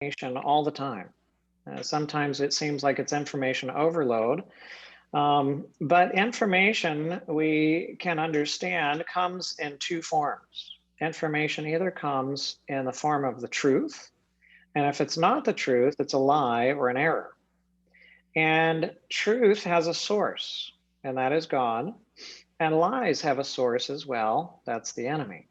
information all the time. Sometimes it seems like it's information overload, but information we can understand comes in two forms. Information either comes in the form of the truth, and if it's not the truth, it's a lie or an error. And truth has a source, and that is God, and lies have a source as well, that's the enemy.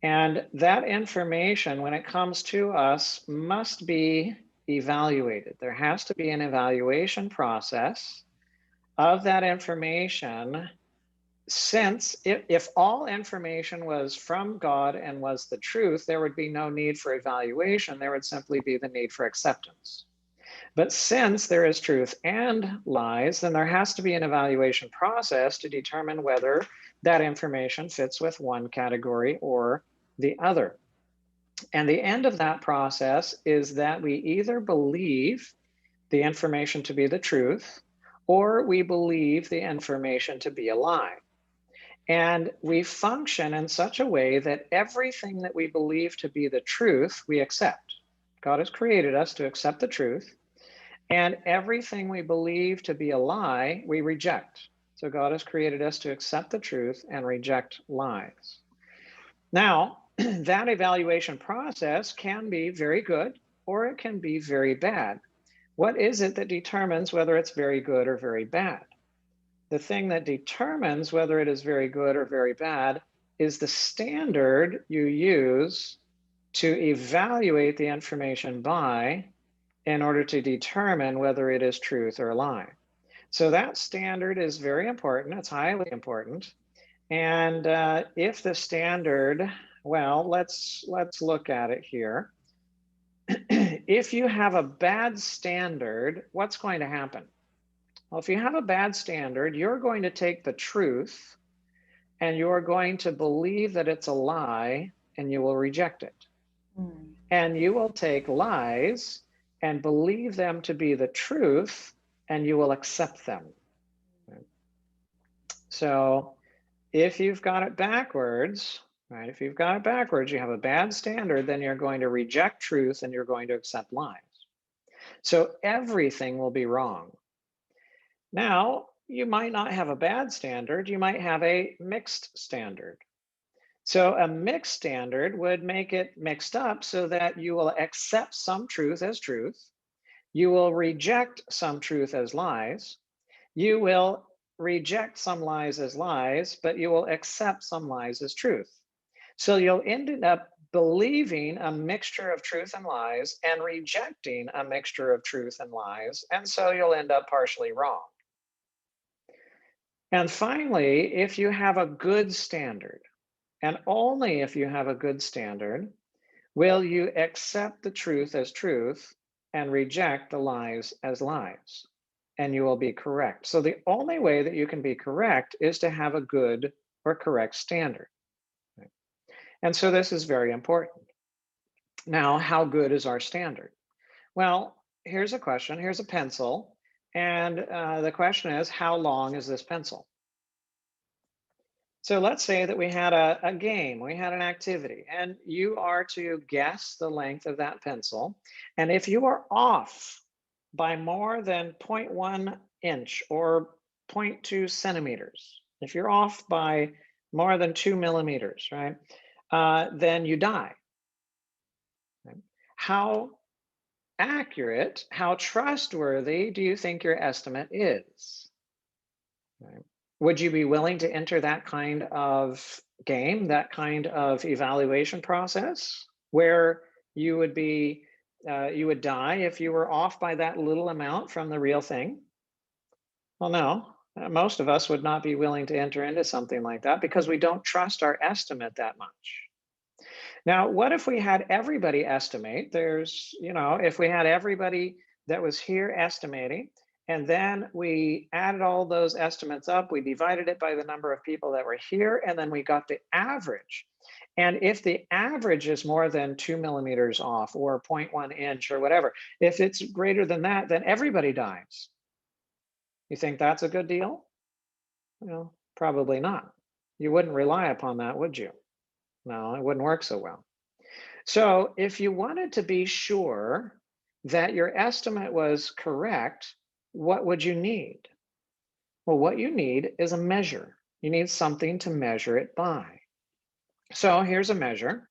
And that information, when it comes to us, must be evaluated. There has to be an evaluation process of that information, since if all information was from God and was the truth, there would be no need for evaluation. There would simply be the need for acceptance. But since there is truth and lies, then there has to be an evaluation process to determine whether that information fits with one category or the other. And the end of that process is that we either believe the information to be the truth, or we believe the information to be a lie. And we function in such a way that everything that we believe to be the truth, we accept. God has created us to accept the truth, and everything we believe to be a lie, we reject. So God has created us to accept the truth and reject lies. Now, that evaluation process can be very good or it can be very bad. What is it that determines whether it's very good or very bad? The thing that determines whether it is very good or very bad is the standard you use to evaluate the information by in order to determine whether it is truth or a lie. So that standard is very important. It's highly important. And if the standard, well, let's look at it here. If you have a bad standard, what's going to happen? Well, if you have a bad standard, you're going to take the truth and you're going to believe that it's a lie and you will reject it. Mm. And you will take lies and believe them to be the truth and you will accept them. So if you've got it backwards, right? If you've got it backwards, you have a bad standard, then you're going to reject truth and you're going to accept lies. So everything will be wrong. Now, you might not have a bad standard, you might have a mixed standard. So a mixed standard would make it mixed up so that you will accept some truth as truth, you will reject some truth as lies, you will reject some lies as lies, but you will accept some lies as truth. So you'll end up believing a mixture of truth and lies and rejecting a mixture of truth and lies. And so you'll end up partially wrong. And finally, if you have a good standard, and only if you have a good standard, will you accept the truth as truth and reject the lies as lies, and you will be correct. So the only way that you can be correct is to have a good or correct standard. Right? And so this is very important. Now, how good is our standard? Well, here's a question. Here's a pencil. And the question is, how long is this pencil? So let's say that we had a game, we had an activity, and you are to guess the length of that pencil. And if you are off by more than 0.1 inch or zero 0.2 centimeters, if you're off by more than 2 millimeters, right, then you die. Right? How accurate, how trustworthy do you think your estimate is? Right? Would you be willing to enter that kind of game, that kind of evaluation process where you would be, you would die if you were off by that little amount from the real thing? Well, no, most of us would not be willing to enter into something like that because we don't trust our estimate that much. Now, what if we had everybody estimate? There's, if we had everybody that was here estimating, and then we added all those estimates up, we divided it by the number of people that were here, and then we got the average. And if the average is more than 2 millimeters off or 0.1 inch or whatever, if it's greater than that, then everybody dies. You think that's a good deal? Well, probably not. You wouldn't rely upon that, would you? No, it wouldn't work so well. So if you wanted to be sure that your estimate was correct, what would you need? Well, what you need is a measure. You need something to measure it by. So here's a measure.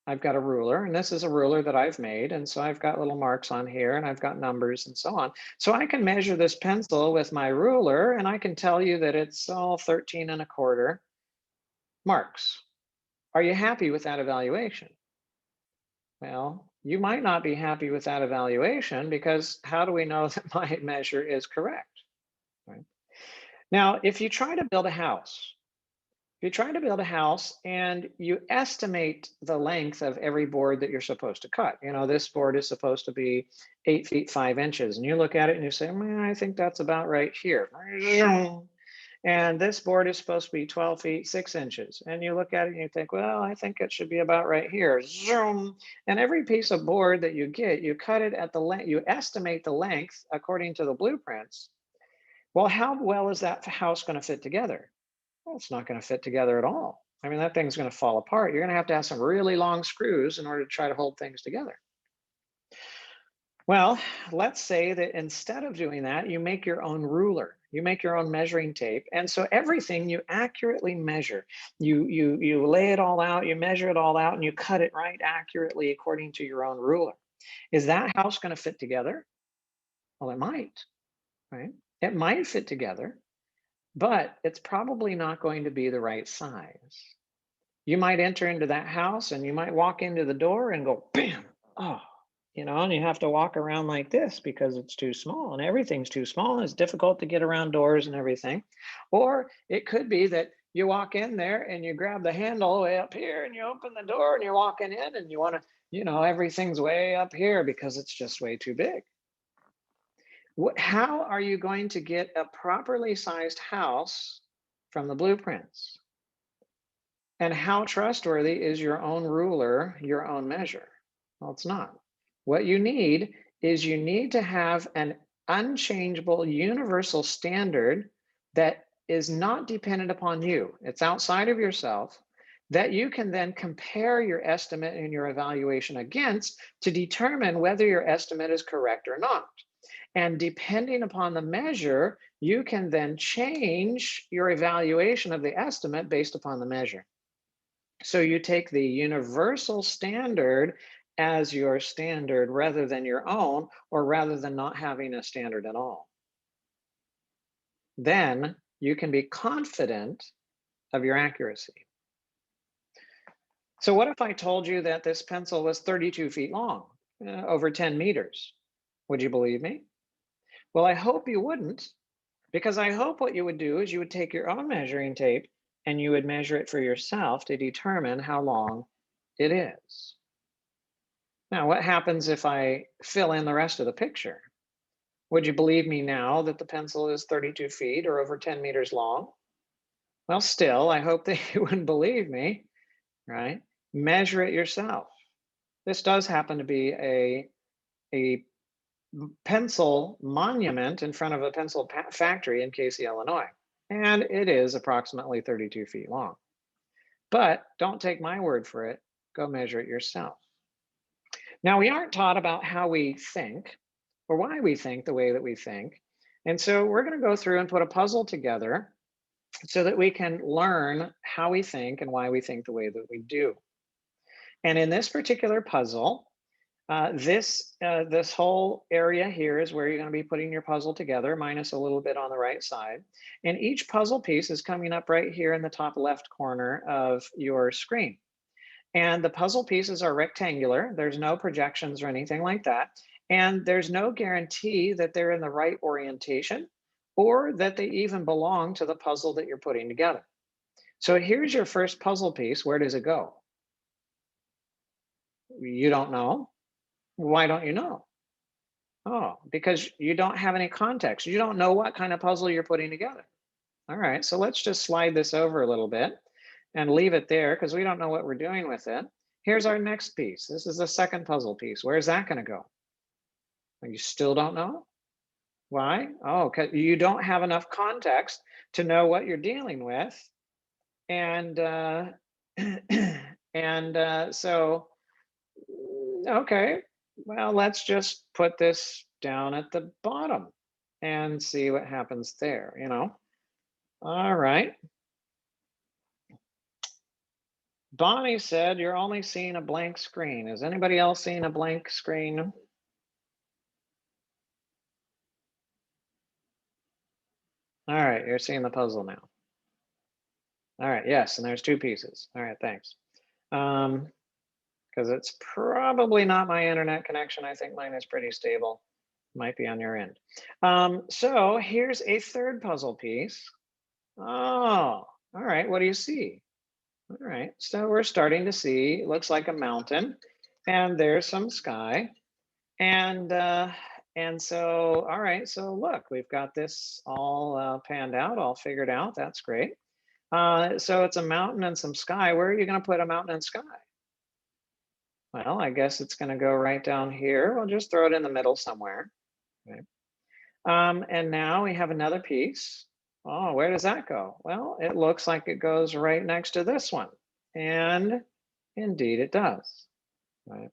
I've got a ruler, and this is a ruler that I've made. And so I've got little marks on here, and I've got numbers and so on. So I can measure this pencil with my ruler, and I can tell you that it's all 13 1/4 marks. Are you happy with that evaluation? Well, you might not be happy with that evaluation because how do we know that my measure is correct? Right? Now, if you try to build a house, if you try to build a house and you estimate the length of every board that you're supposed to cut, this board is supposed to be 8 feet 5 inches, and you look at it and you say, "Man, I think that's about right here." And this board is supposed to be 12 feet 6 inches. And you look at it and you think, well, I think it should be about right here. Zoom. And every piece of board that you get, you cut it at the length, you estimate the length according to the blueprints. Well, how well is that house going to fit together? Well, it's not going to fit together at all. I mean, that thing's going to fall apart. You're going to have some really long screws in order to try to hold things together. Well, let's say that instead of doing that, you make your own ruler, you make your own measuring tape. And so everything you accurately measure, you lay it all out, you measure it all out, and you cut it right accurately according to your own ruler. Is that house going to fit together? Well, it might, right? It might fit together, but it's probably not going to be the right size. You might enter into that house and you might walk into the door and go, bam, oh, and you have to walk around like this because it's too small and everything's too small and it's difficult to get around doors and everything. Or it could be that you walk in there and you grab the handle way up here and you open the door and you're walking in and you want to, everything's way up here because it's just way too big. How are you going to get a properly sized house from the blueprints? And how trustworthy is your own ruler, your own measure? Well, it's not. What you need is you need to have an unchangeable universal standard that is not dependent upon you. It's outside of yourself that you can then compare your estimate and your evaluation against to determine whether your estimate is correct or not. And depending upon the measure, you can then change your evaluation of the estimate based upon the measure. So you take the universal standard as your standard rather than your own, or rather than not having a standard at all. Then you can be confident of your accuracy. So what if I told you that this pencil was 32 feet long, over 10 meters? Would you believe me? Well, I hope you wouldn't, because I hope what you would do is you would take your own measuring tape and you would measure it for yourself to determine how long it is. Now, what happens if I fill in the rest of the picture? Would you believe me now that the pencil is 32 feet or over 10 meters long? Well, still, I hope that you wouldn't believe me, right? Measure it yourself. This does happen to be a pencil monument in front of a pencil factory in Casey, Illinois. And it is approximately 32 feet long. But don't take my word for it. Go measure it yourself. Now, we aren't taught about how we think or why we think the way that we think. And so we're going to go through and put a puzzle together so that we can learn how we think and why we think the way that we do. And in this particular puzzle, this whole area here is where you're going to be putting your puzzle together, minus a little bit on the right side. And each puzzle piece is coming up right here in the top left corner of your screen. And the puzzle pieces are rectangular. There's no projections or anything like that. And there's no guarantee that they're in the right orientation or that they even belong to the puzzle that you're putting together. So here's your first puzzle piece. Where does it go? You don't know. Why don't you know? Oh, because you don't have any context. You don't know what kind of puzzle you're putting together. All right, so let's just slide this over a little bit and leave it there because we don't know what we're doing with it. Here's our next piece. This is the second puzzle piece. Where's that going to go? You still don't know? Why? Oh, because you don't have enough context to know what you're dealing with. And so Okay, well, let's just put this down at the bottom and see what happens there, you know? All right. Bonnie said you're only seeing a blank screen. Is anybody else seeing a blank screen? All right, you're seeing the puzzle now. All right, yes, and there's two pieces. All right, thanks. Because it's probably not my internet connection. I think mine is pretty stable. Might be on your end. So here's a third puzzle piece. Oh, all right, what do you see? All right, so we're starting to see, looks like a mountain, and there's some sky. And so, all right, so look, we've got this all panned out, all figured out. That's great. So it's a mountain and some sky. Where are you going to put a mountain and sky? Well, I guess it's going to go right down here. We'll just throw it in the middle somewhere. Okay. And now we have another piece. Oh, where does that go? Well, it looks like it goes right next to this one. And indeed it does. Right.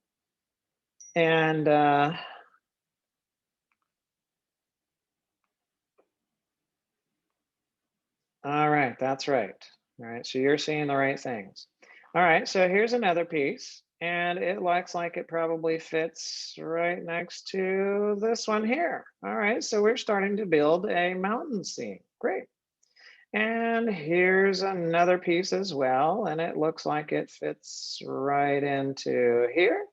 And all right, that's right. All right, so you're seeing the right things. All right, so here's another piece, and it looks like it probably fits right next to this one here. All right, so we're starting to build a mountain scene. Great. And here's another piece as well, and it looks like it fits right into here.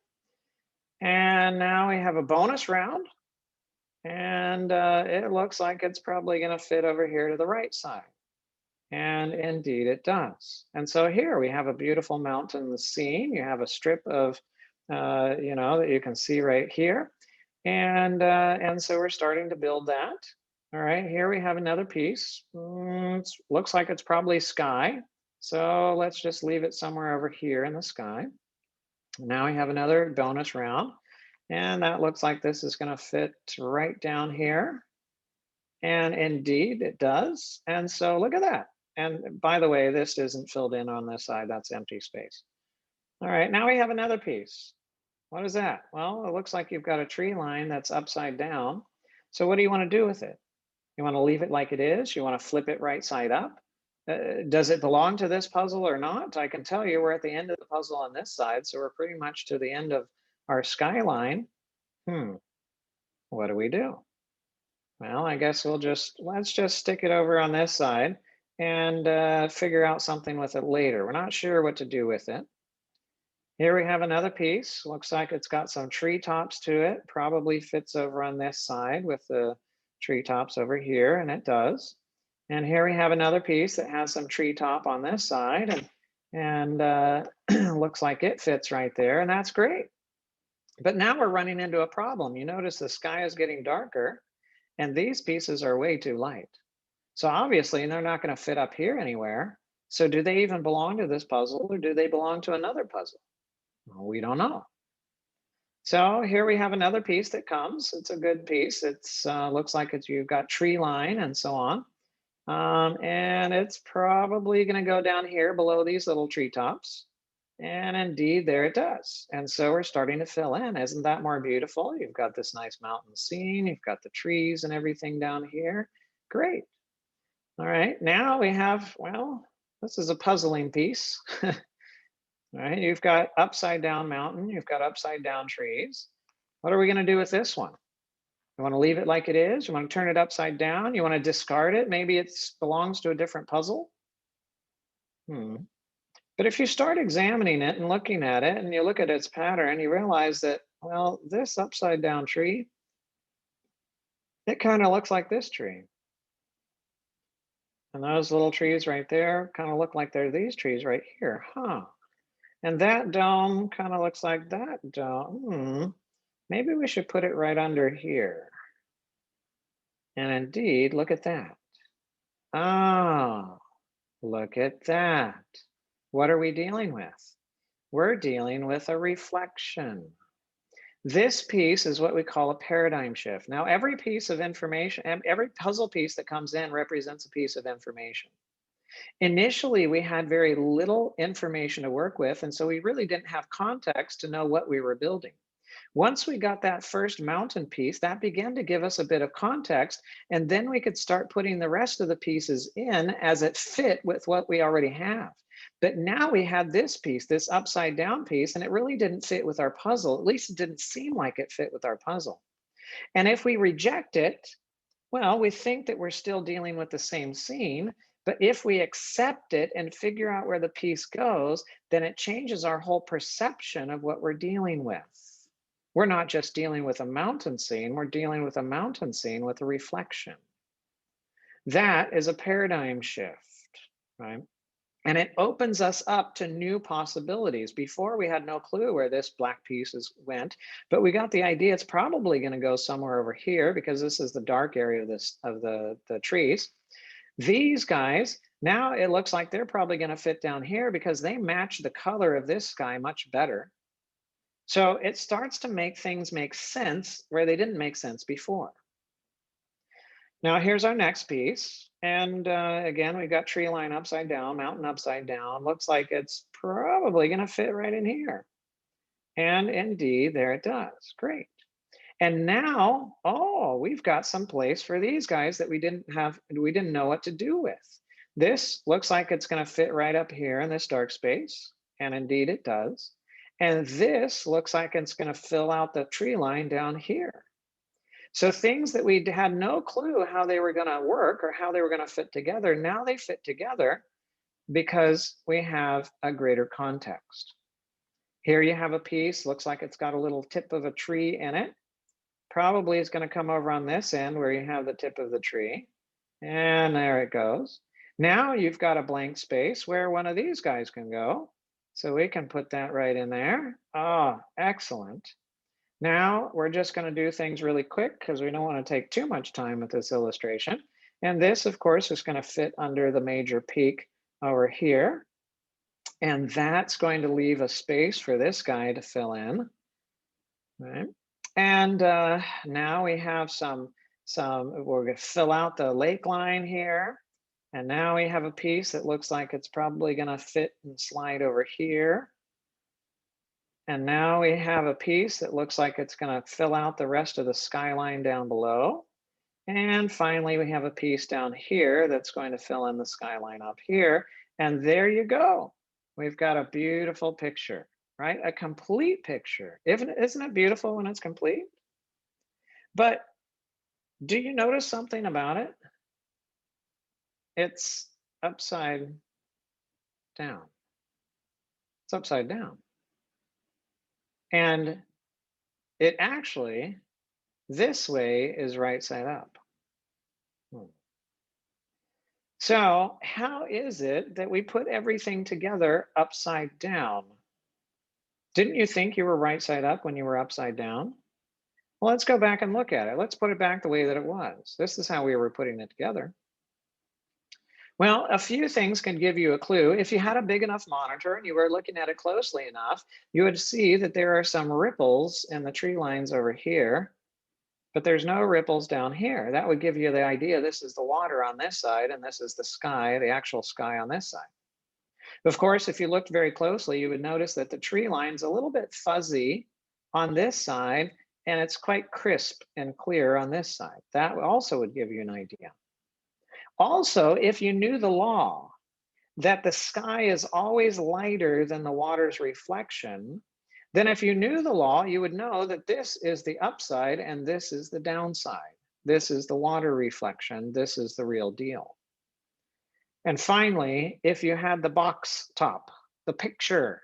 And now we have a bonus round, and it looks like it's probably going to fit over here to the right side. And indeed it does. And so here we have a beautiful mountain scene. You have a strip of, that you can see right here. And so we're starting to build that. All right, here we have another piece. Looks like it's probably sky. So let's just leave it somewhere over here in the sky. Now we have another bonus round. And that looks like this is going to fit right down here. And indeed it does. And so look at that. And by the way, this isn't filled in on this side, that's empty space. All right, now we have another piece. What is that? Well, it looks like you've got a tree line that's upside down. So what do you want to do with it? You want to leave it like it is? You want to flip it right side up? Does it belong to this puzzle or not? I can tell you we're at the end of the puzzle on this side, so we're pretty much to the end of our skyline. What do we do? Well, I guess let's just stick it over on this side and figure out something with it later. We're not sure what to do with it. Here we have another piece. Looks like it's got some treetops to it. Probably fits over on this side with the treetops over here, and it does. And here we have another piece that has some treetop on this side, and looks like it fits right there, and that's great. But now we're running into a problem. You notice the sky is getting darker, and these pieces are way too light. So obviously they're not going to fit up here anywhere. So do they even belong to this puzzle or do they belong to another puzzle? Well, we don't know. So here we have another piece that comes. It's a good piece. It's looks like you've got tree line and so on. And it's probably going to go down here below these little treetops. And indeed, there it does. And so we're starting to fill in. Isn't that more beautiful? You've got this nice mountain scene. You've got the trees and everything down here. Great. All right. Now we have, well, this is a puzzling piece. All right. You've got upside down mountain. You've got upside down trees. What are we going to do with this one? You want to leave it like it is? You want to turn it upside down? You want to discard it? Maybe it belongs to a different puzzle? But if you start examining it and looking at it and you look at its pattern, you realize that, well, this upside down tree, it kind of looks like this tree. And those little trees right there kind of look like they're these trees right here, huh? And that dome kind of looks like that dome. Maybe we should put it right under here. And indeed, look at that. Oh, look at that. What are we dealing with? We're dealing with a reflection. This piece is what we call a paradigm shift. Now, every piece of information, every puzzle piece that comes in represents a piece of information. Initially, we had very little information to work with, and so we really didn't have context to know what we were building. Once we got that first mountain piece, that began to give us a bit of context, and then we could start putting the rest of the pieces in as it fit with what we already have. But now we had this piece, this upside down piece, and it really didn't fit with our puzzle. At least it didn't seem like it fit with our puzzle. And if we reject it, well, we think that we're still dealing with the same scene, but if we accept it and figure out where the piece goes, then it changes our whole perception of what we're dealing with. We're not just dealing with a mountain scene, we're dealing with a mountain scene with a reflection. That is a paradigm shift, right? And it opens us up to new possibilities. Before, we had no clue where this black piece went, but we got the idea it's probably going to go somewhere over here because this is the dark area of the trees. These guys, now it looks like they're probably going to fit down here because they match the color of this sky much better. So it starts to make things make sense where they didn't make sense before. Now here's our next piece. And again, we've got tree line upside down, mountain upside down. Looks like it's probably going to fit right in here. And indeed, there it does. Great. And now, oh, we've got some place for these guys that we didn't know what to do with. This looks like it's going to fit right up here in this dark space. And indeed it does. And this looks like it's going to fill out the tree line down here. So things that we had no clue how they were going to work or how they were going to fit together, now they fit together because we have a greater context. Here you have a piece, looks like it's got a little tip of a tree in it. Probably it's going to come over on this end where you have the tip of the tree. And there it goes. Now you've got a blank space where one of these guys can go. So we can put that right in there. Oh, excellent. Now we're just going to do things really quick because we don't want to take too much time with this illustration. And this, of course, is going to fit under the major peak over here. And that's going to leave a space for this guy to fill in. Right? And now we have we're going to fill out the lake line here. And now we have a piece that looks like it's probably going to fit and slide over here. And now we have a piece that looks like it's going to fill out the rest of the skyline down below. And finally, we have a piece down here that's going to fill in the skyline up here. And there you go. We've got a beautiful picture, right? A complete picture. Isn't it beautiful when it's complete? But do you notice something about it? It's upside down. It's upside down. And it actually, this way is right side up. So how is it that we put everything together upside down? Didn't you think you were right side up when you were upside down? Well, let's go back and look at it. Let's put it back the way that it was. This is how we were putting it together. Well, a few things can give you a clue. If you had a big enough monitor and you were looking at it closely enough, you would see that there are some ripples in the tree lines over here, but there's no ripples down here. That would give you the idea this is the water on this side and this is the sky, the actual sky on this side. Of course, if you looked very closely, you would notice that the tree line's a little bit fuzzy on this side and it's quite crisp and clear on this side. That also would give you an idea. Also, if you knew the law that the sky is always lighter than the water's reflection, then if you knew the law, you would know that this is the upside and this is the downside. This is the water reflection. This is the real deal. And finally, if you had the box top, the picture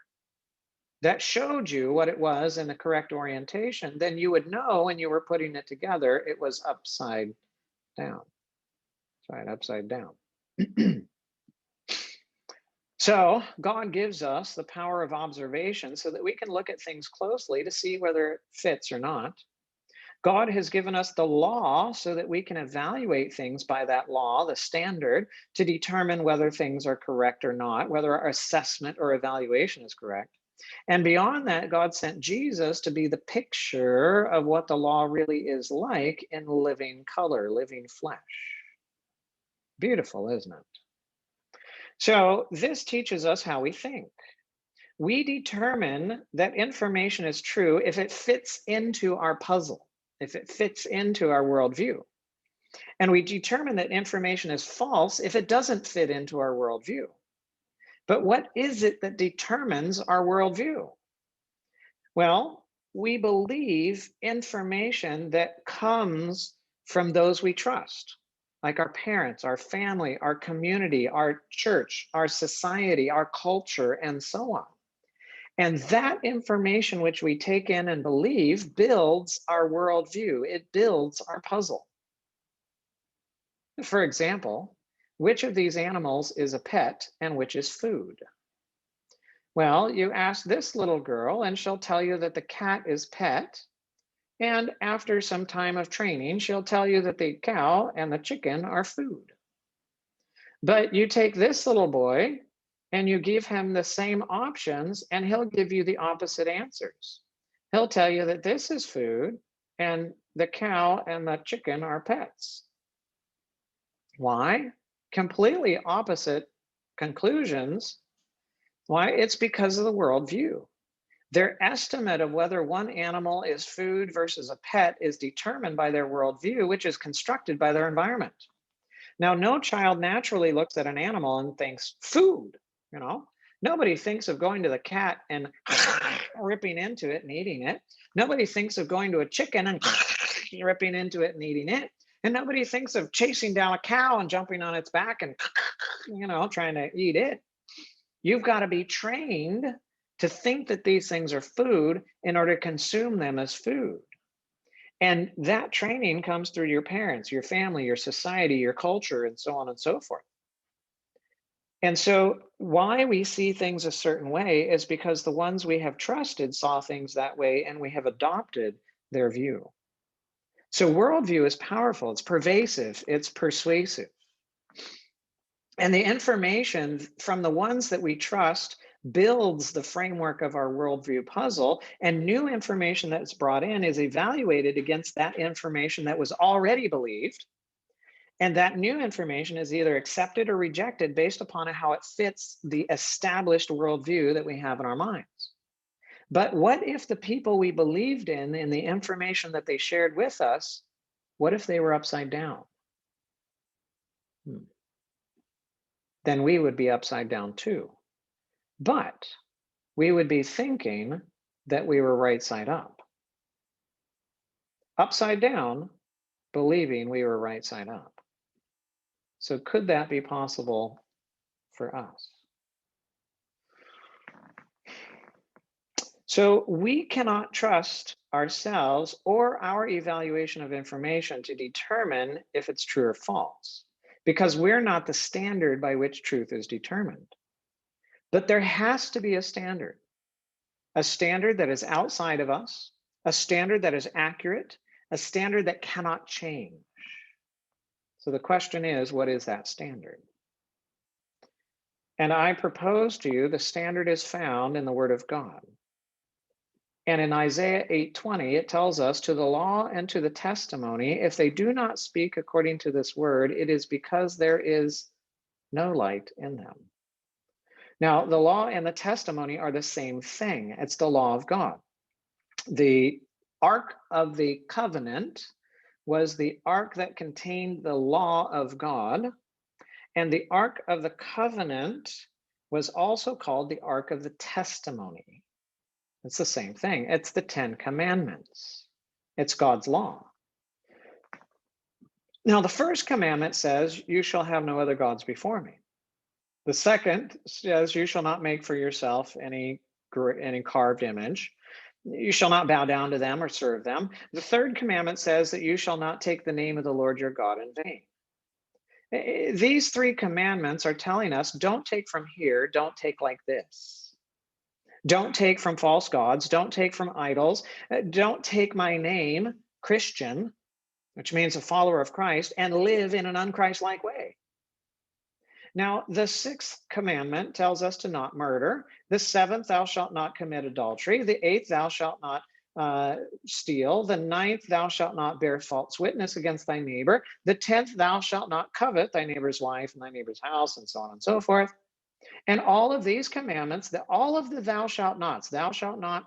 that showed you what it was in the correct orientation, then you would know when you were putting it together, it was upside down. Right, upside down. So God gives us the power of observation so that we can look at things closely to see whether it fits or not. God has given us the law so that we can evaluate things by that law, the standard, to determine whether things are correct or not, whether our assessment or evaluation is correct. And beyond that, God sent Jesus to be the picture of what the law really is like in living color, living flesh. Beautiful, isn't it? So this teaches us how we think. We determine that information is true if it fits into our puzzle, if it fits into our worldview. And we determine that information is false if it doesn't fit into our worldview. But what is it that determines our worldview? Well, we believe information that comes from those we trust, like our parents, our family, our community, our church, our society, our culture, and so on. And that information which we take in and believe builds our worldview, it builds our puzzle. For example, which of these animals is a pet and which is food? Well, you ask this little girl, and she'll tell you that the cat is pet. And after some time of training, she'll tell you that the cow and the chicken are food. But you take this little boy and you give him the same options, and he'll give you the opposite answers. He'll tell you that this is food and the cow and the chicken are pets. Why? Completely opposite conclusions. Why? It's because of the worldview. Their estimate of whether one animal is food versus a pet is determined by their worldview, which is constructed by their environment. Now, no child naturally looks at an animal and thinks food, you know. Nobody thinks of going to the cat and ripping into it and eating it. Nobody thinks of going to a chicken and ripping into it and eating it. And nobody thinks of chasing down a cow and jumping on its back and, trying to eat it. You've got to be trained to think that these things are food in order to consume them as food. And that training comes through your parents, your family, your society, your culture, and so on and so forth. And so, why we see things a certain way is because the ones we have trusted saw things that way and we have adopted their view. So, worldview is powerful, it's pervasive, it's persuasive. And the information from the ones that we trust builds the framework of our worldview puzzle, and new information that's brought in is evaluated against that information that was already believed. And that new information is either accepted or rejected based upon how it fits the established worldview that we have in our minds. But what if the people we believed in the information that they shared with us, what if they were upside down? Then we would be upside down too. But we would be thinking that we were right side up. Upside down, believing we were right side up. So could that be possible for us? So we cannot trust ourselves or our evaluation of information to determine if it's true or false, because we're not the standard by which truth is determined. But there has to be a standard that is outside of us, a standard that is accurate, a standard that cannot change. So the question is, what is that standard? And I propose to you the standard is found in the Word of God. And in Isaiah 8:20, it tells us, to the law and to the testimony, if they do not speak according to this word, it is because there is no light in them. Now, the law and the testimony are the same thing. It's the law of God. The Ark of the Covenant was the ark that contained the law of God. And the Ark of the Covenant was also called the Ark of the Testimony. It's the same thing. It's the 10 Commandments. It's God's law. Now, the first commandment says, you shall have no other gods before me. The second says, you shall not make for yourself any carved image. You shall not bow down to them or serve them. The third commandment says that you shall not take the name of the Lord your God in vain. These three commandments are telling us, don't take from here, don't take like this. Don't take from false gods, don't take from idols, don't take my name, Christian, which means a follower of Christ, and live in an unchristlike way. Now, the sixth commandment tells us to not murder. The seventh, thou shalt not commit adultery. The eighth, thou shalt not steal. The ninth, thou shalt not bear false witness against thy neighbor. The 10th, thou shalt not covet thy neighbor's wife and thy neighbor's house, and so on and so forth. And all of these commandments, all of the thou shalt nots, thou shalt not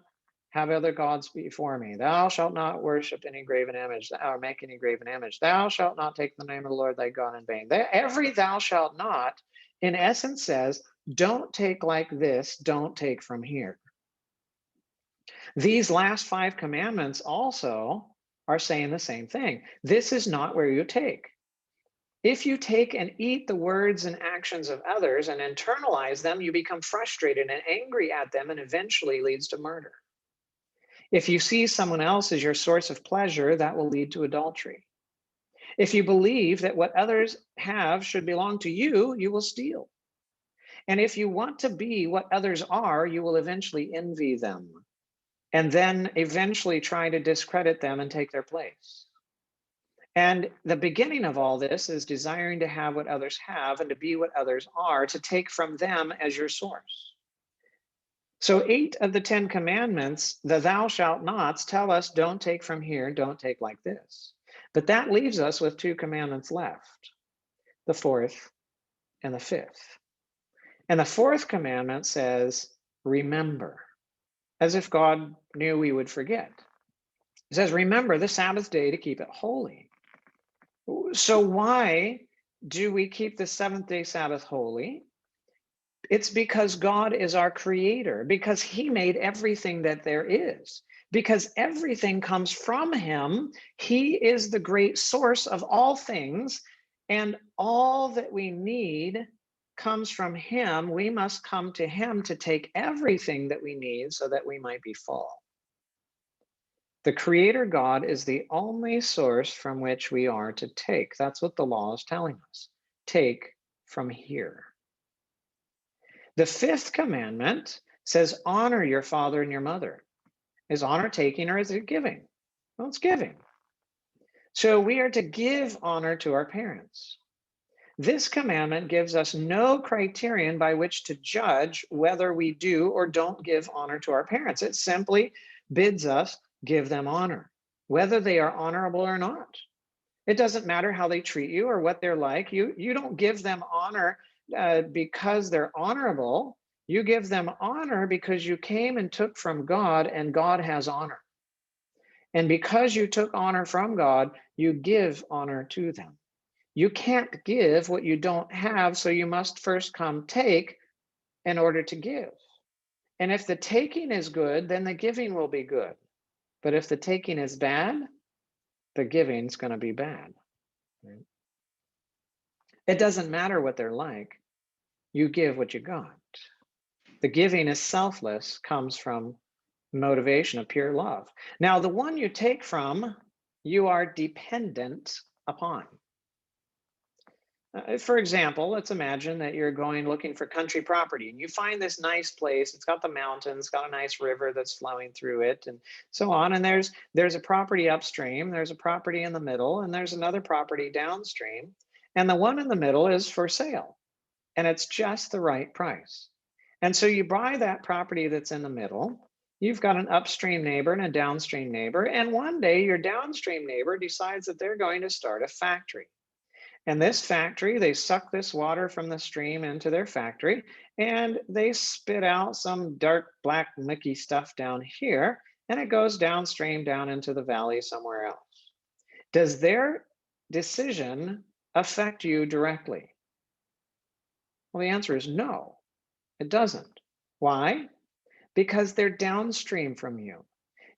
have other gods before me, thou shalt not worship any graven image or make any graven image, thou shalt not take the name of the Lord thy God in vain. Every thou shalt not, in essence, says, don't take like this, don't take from here. These last 5 commandments also are saying the same thing. This is not where you take. If you take and eat the words and actions of others and internalize them, you become frustrated and angry at them, and eventually leads to murder. If you see someone else as your source of pleasure, that will lead to adultery. If you believe that what others have should belong to you, you will steal. And if you want to be what others are, you will eventually envy them and then eventually try to discredit them and take their place. And the beginning of all this is desiring to have what others have and to be what others are, to take from them as your source. So 8 of the 10 commandments, the thou shalt nots, tell us don't take from here, don't take like this. But that leaves us with 2 commandments left, the 4th and the 5th. And the 4th commandment says, remember, as if God knew we would forget. It says, remember the Sabbath day to keep it holy. So why do we keep the 7th day Sabbath holy? It's because God is our creator, because he made everything that there is, because everything comes from him. He is the great source of all things, and all that we need comes from him. We must come to him to take everything that we need so that we might be full. The creator God is the only source from which we are to take. That's what the law is telling us. Take from here. The 5th commandment says, honor your father and your mother. Is honor taking or is it giving? Well, it's giving. So we are to give honor to our parents. This commandment gives us no criterion by which to judge whether we do or don't give honor to our parents. It simply bids us give them honor, whether they are honorable or not. It doesn't matter how they treat you or what they're like. You don't give them honor because they're honorable. You give them honor because you came and took from God, and God has honor. And because you took honor from God, you give honor to them. You can't give what you don't have, so you must first come take in order to give. And if the taking is good, then the giving will be good. But if the taking is bad, the giving's going to be bad. Right? It doesn't matter what they're like. You give what you got. The giving is selfless, comes from motivation of pure love. Now, the one you take from, you are dependent upon. For example, let's imagine that you're going looking for country property and you find this nice place. It's got the mountains, it's got a nice river that's flowing through it and so on. And there's a property upstream, there's a property in the middle, and there's another property downstream. And the one in the middle is for sale and it's just the right price. And so you buy that property that's in the middle. You've got an upstream neighbor and a downstream neighbor. And one day your downstream neighbor decides that they're going to start a factory. And this factory, they suck this water from the stream into their factory and they spit out some dark black mucky stuff down here and it goes downstream down into the valley somewhere else. Does their decision affect you directly? Well, the answer is no, it doesn't. Why? Because they're downstream from you.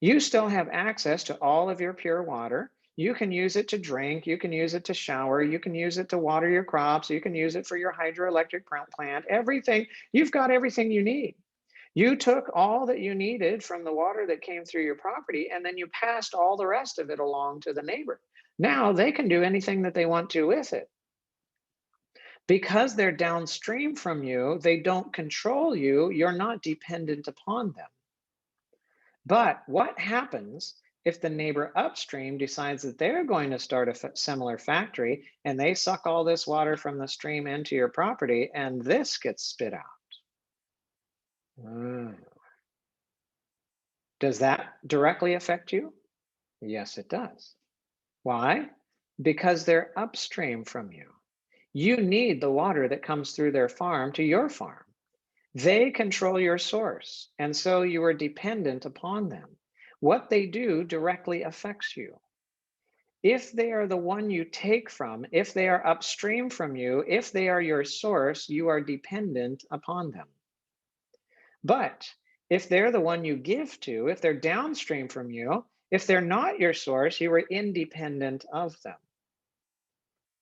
You still have access to all of your pure water. You can use it to drink, you can use it to shower, you can use it to water your crops, you can use it for your hydroelectric plant, everything. You've got everything you need. You took all that you needed from the water that came through your property, and then you passed all the rest of it along to the neighbor. Now they can do anything that they want to with it. Because they're downstream from you, they don't control you, you're not dependent upon them. But what happens if the neighbor upstream decides that they're going to start a similar factory and they suck all this water from the stream into your property and this gets spit out? Does that directly affect you? Yes, it does. Why? Because they're upstream from you. You need the water that comes through their farm to your farm. They control your source, and so you are dependent upon them. What they do directly affects you. If they are the one you take from, if they are upstream from you, if they are your source, you are dependent upon them. But if they're the one you give to, if they're downstream from you, if they're not your source, you are independent of them.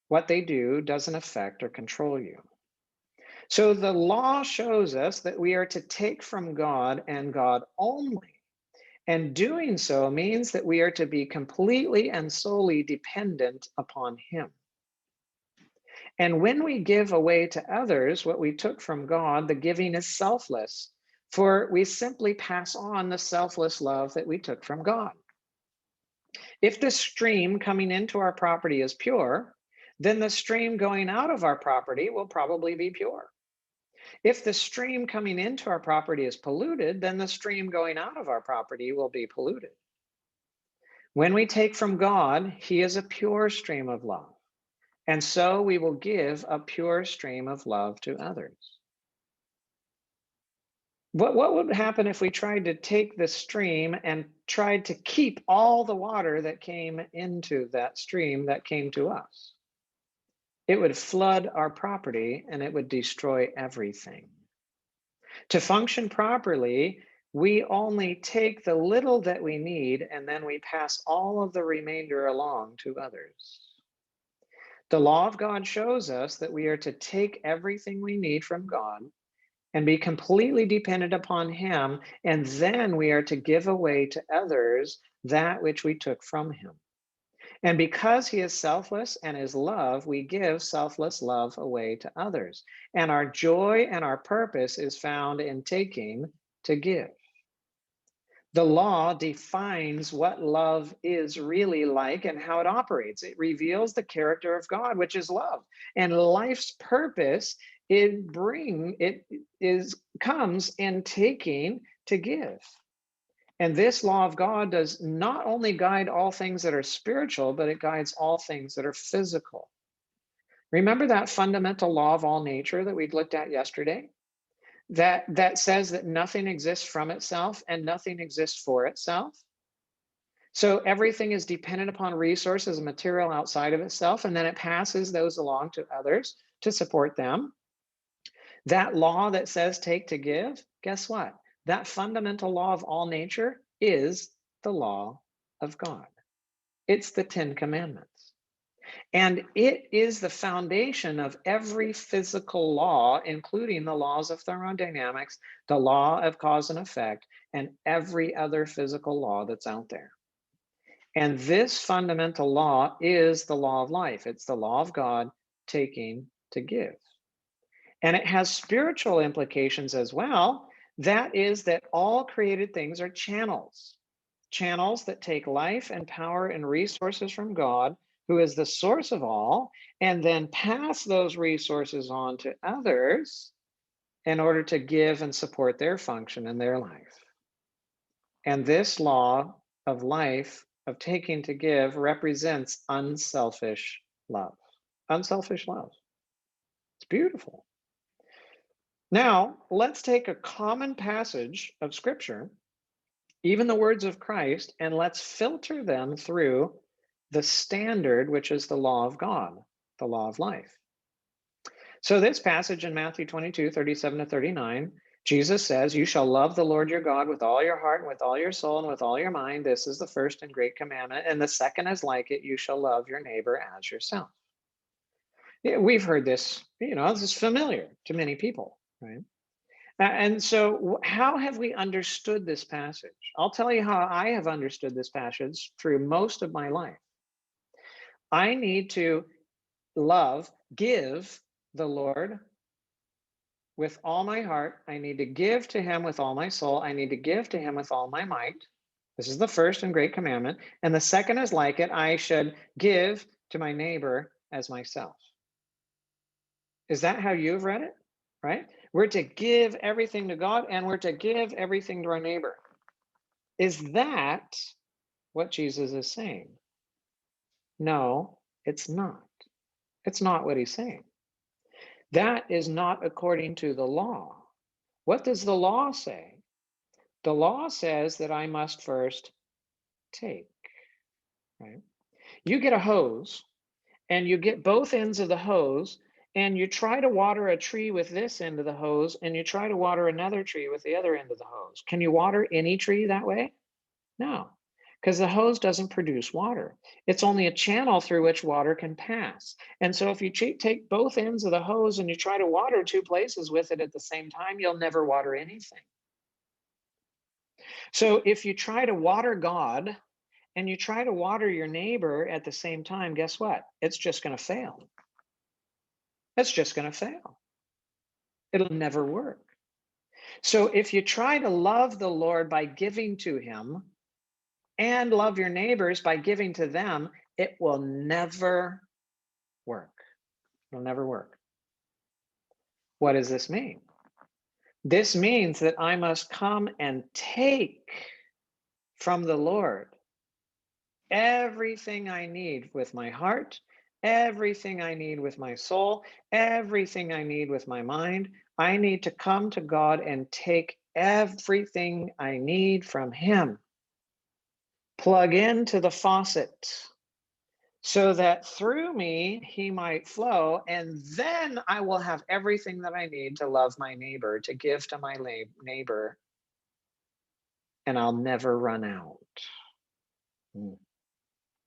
What they do doesn't affect or control you. So the law shows us that we are to take from God and God only. And doing so means that we are to be completely and solely dependent upon Him. And when we give away to others what we took from God, the giving is selfless, for we simply pass on the selfless love that we took from God. If the stream coming into our property is pure, then the stream going out of our property will probably be pure. If the stream coming into our property is polluted, then the stream going out of our property will be polluted. When we take from God, He is a pure stream of love. And so we will give a pure stream of love to others. What would happen if we tried to take the stream and tried to keep all the water that came into that stream that came to us? It would flood our property and it would destroy everything. To function properly, we only take the little that we need and then we pass all of the remainder along to others. The law of God shows us that we are to take everything we need from God and be completely dependent upon Him, and then we are to give away to others that which we took from Him. And because He is selfless and is love, we give selfless love away to others. And our joy and our purpose is found in taking to give. The law defines what love is really like and how it operates. It reveals the character of God, which is love. And life's purpose comes in taking to give. And this law of God does not only guide all things that are spiritual, but it guides all things that are physical. Remember that fundamental law of all nature that we looked at yesterday? That says that nothing exists from itself and nothing exists for itself. So everything is dependent upon resources and material outside of itself, and then it passes those along to others to support them. That law that says take to give, guess what? That fundamental law of all nature is the law of God. It's the Ten Commandments. And it is the foundation of every physical law, including the laws of thermodynamics, the law of cause and effect, and every other physical law that's out there. And this fundamental law is the law of life. It's the law of God taking to give. And it has spiritual implications as well. That is that all created things are channels, channels that take life and power and resources from God, who is the source of all, and then pass those resources on to others in order to give and support their function in their life. And this law of life, of taking to give, represents unselfish love. Unselfish love. It's beautiful. Now, let's take a common passage of Scripture, even the words of Christ, and let's filter them through the standard, which is the law of God, the law of life. So this passage in Matthew 22, 37 to 39, Jesus says, you shall love the Lord your God with all your heart and with all your soul and with all your mind. This is the first and great commandment. And the second is like it, you shall love your neighbor as yourself. Yeah, we've heard this, this is familiar to many people, right? And so how have we understood this passage? I'll tell you how I have understood this passage through most of my life. I need to give the Lord with all my heart. I need to give to Him with all my soul. I need to give to Him with all my might. This is the first and great commandment. And the second is like it. I should give to my neighbor as myself. Is that how you've read it? Right? We're to give everything to God and we're to give everything to our neighbor. Is that what Jesus is saying? No, it's not. It's not what He's saying. That is not according to the law. What does the law say? The law says that I must first take, right? You get a hose and you get both ends of the hose and you try to water a tree with this end of the hose and you try to water another tree with the other end of the hose. Can you water any tree that way? No, because the hose doesn't produce water. It's only a channel through which water can pass. And so if you take both ends of the hose and you try to water two places with it at the same time, you'll never water anything. So if you try to water God and you try to water your neighbor at the same time, guess what? It's just going to fail. It's just going to fail. It'll never work. So if you try to love the Lord by giving to him and love your neighbors by giving to them, it will never work. It'll never work. What does this mean? This means that I must come and take from the Lord everything I need with my heart, everything I need with my soul, everything I need with my mind. I need to come to God and take everything I need from him. Plug into the faucet so that through me he might flow, and then I will have everything that I need to love my neighbor, to give to my neighbor, and I'll never run out.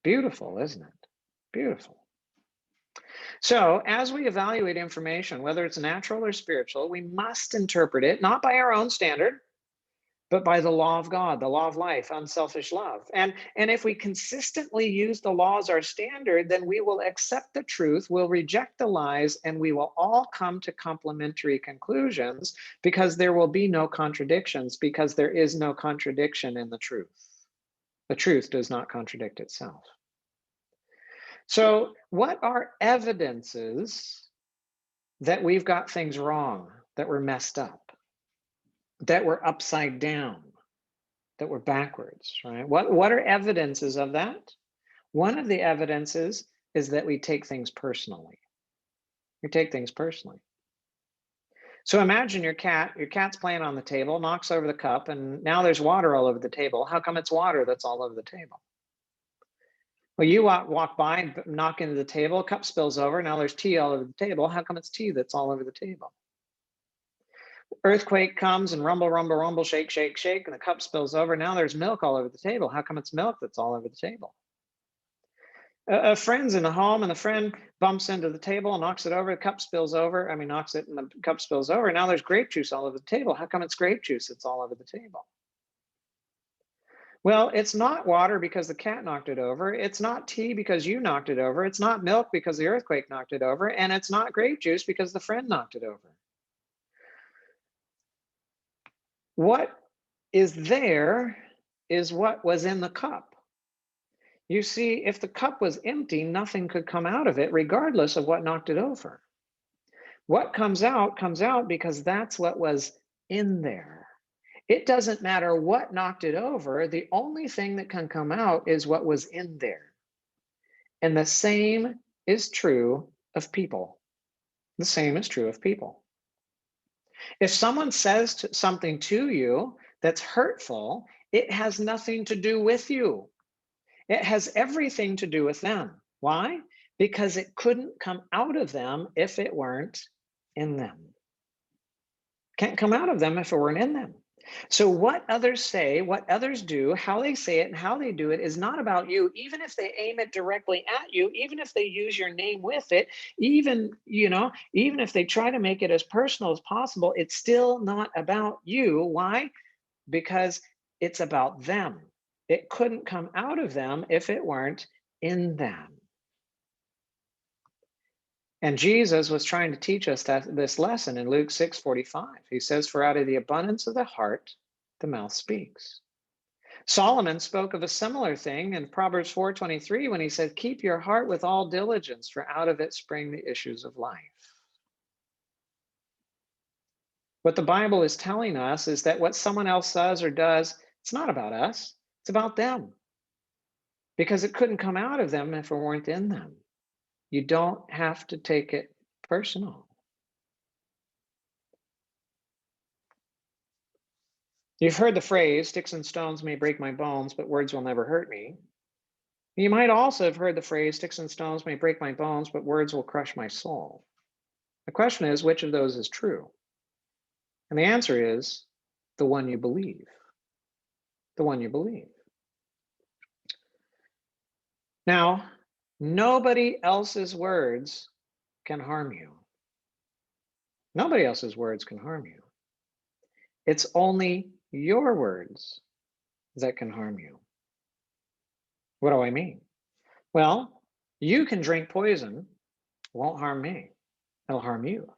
Beautiful, isn't it? Beautiful. So as we evaluate information, whether it's natural or spiritual, we must interpret it not by our own standard, but by the law of God, the law of life, unselfish love. And if we consistently use the law as our standard, then we will accept the truth, we'll reject the lies, and we will all come to complementary conclusions, because there will be no contradictions, because there is no contradiction in the truth. The truth does not contradict itself. So what are evidences that we've got things wrong, that we're messed up, that we're upside down, that we're backwards, right? What are evidences of that? One of the evidences is that we take things personally. We take things personally. So imagine your cat's playing on the table, knocks over the cup, and now there's water all over the table. How come it's water that's all over the table? Well, you walk by and knock into the table, cup spills over, now there's tea all over the table. How come it's tea that's all over the table? Earthquake comes and rumble, rumble, rumble, shake, shake, shake, and the cup spills over. Now there's milk all over the table. How come it's milk that's all over the table? A friend's in the home and the friend bumps into the table and knocks it over. The cup spills over. Knocks it and the cup spills over. Now there's grape juice all over the table. How come it's grape juice that's all over the table? Well, it's not water because the cat knocked it over. It's not tea because you knocked it over. It's not milk because the earthquake knocked it over. And it's not grape juice because the friend knocked it over. What is there is what was in the cup. You see, if the cup was empty, nothing could come out of it, regardless of what knocked it over. What comes out because that's what was in there. It doesn't matter what knocked it over. The only thing that can come out is what was in there. And the same is true of people. The same is true of people. If someone says something to you that's hurtful, it has nothing to do with you. It has everything to do with them. Why? Because it couldn't come out of them if it weren't in them. Can't come out of them if it weren't in them. So what others say, what others do, how they say it and how they do it is not about you, even if they aim it directly at you, even if they use your name with it, even if they try to make it as personal as possible, it's still not about you. Why? Because it's about them. It couldn't come out of them if it weren't in them. And Jesus was trying to teach us this lesson in Luke 6:45. He says, "For out of the abundance of the heart, the mouth speaks." Solomon spoke of a similar thing in Proverbs 4:23 when he said, "Keep your heart with all diligence, for out of it spring the issues of life." What the Bible is telling us is that what someone else says or does, it's not about us, it's about them. Because it couldn't come out of them if it weren't in them. You don't have to take it personal. You've heard the phrase, sticks and stones may break my bones, but words will never hurt me. You might also have heard the phrase, sticks and stones may break my bones, but words will crush my soul. The question is, which of those is true? And the answer is the one you believe. The one you believe. Now, nobody else's words can harm you. Nobody else's words can harm you. It's only your words that can harm you. What do I mean? Well, you can drink poison, won't harm me. It'll harm you.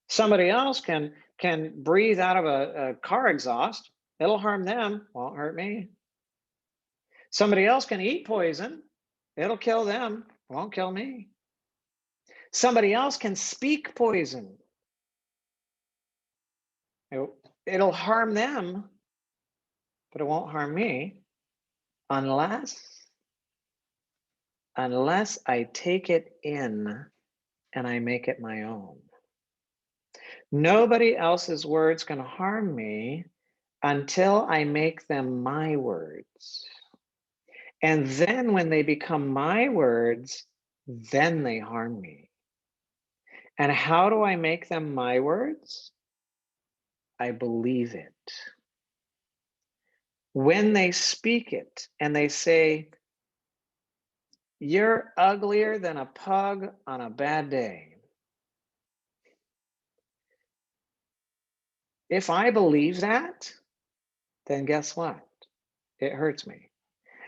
Somebody else can breathe out of a car exhaust. It'll harm them, won't hurt me. Somebody else can eat poison. It'll kill them, won't kill me. Somebody else can speak poison. It'll harm them, but it won't harm me unless I take it in and I make it my own. Nobody else's words can harm me until I make them my words. And then when they become my words, then they harm me. And how do I make them my words? I believe it. When they speak it and they say, you're uglier than a pug on a bad day. If I believe that, then guess what? It hurts me.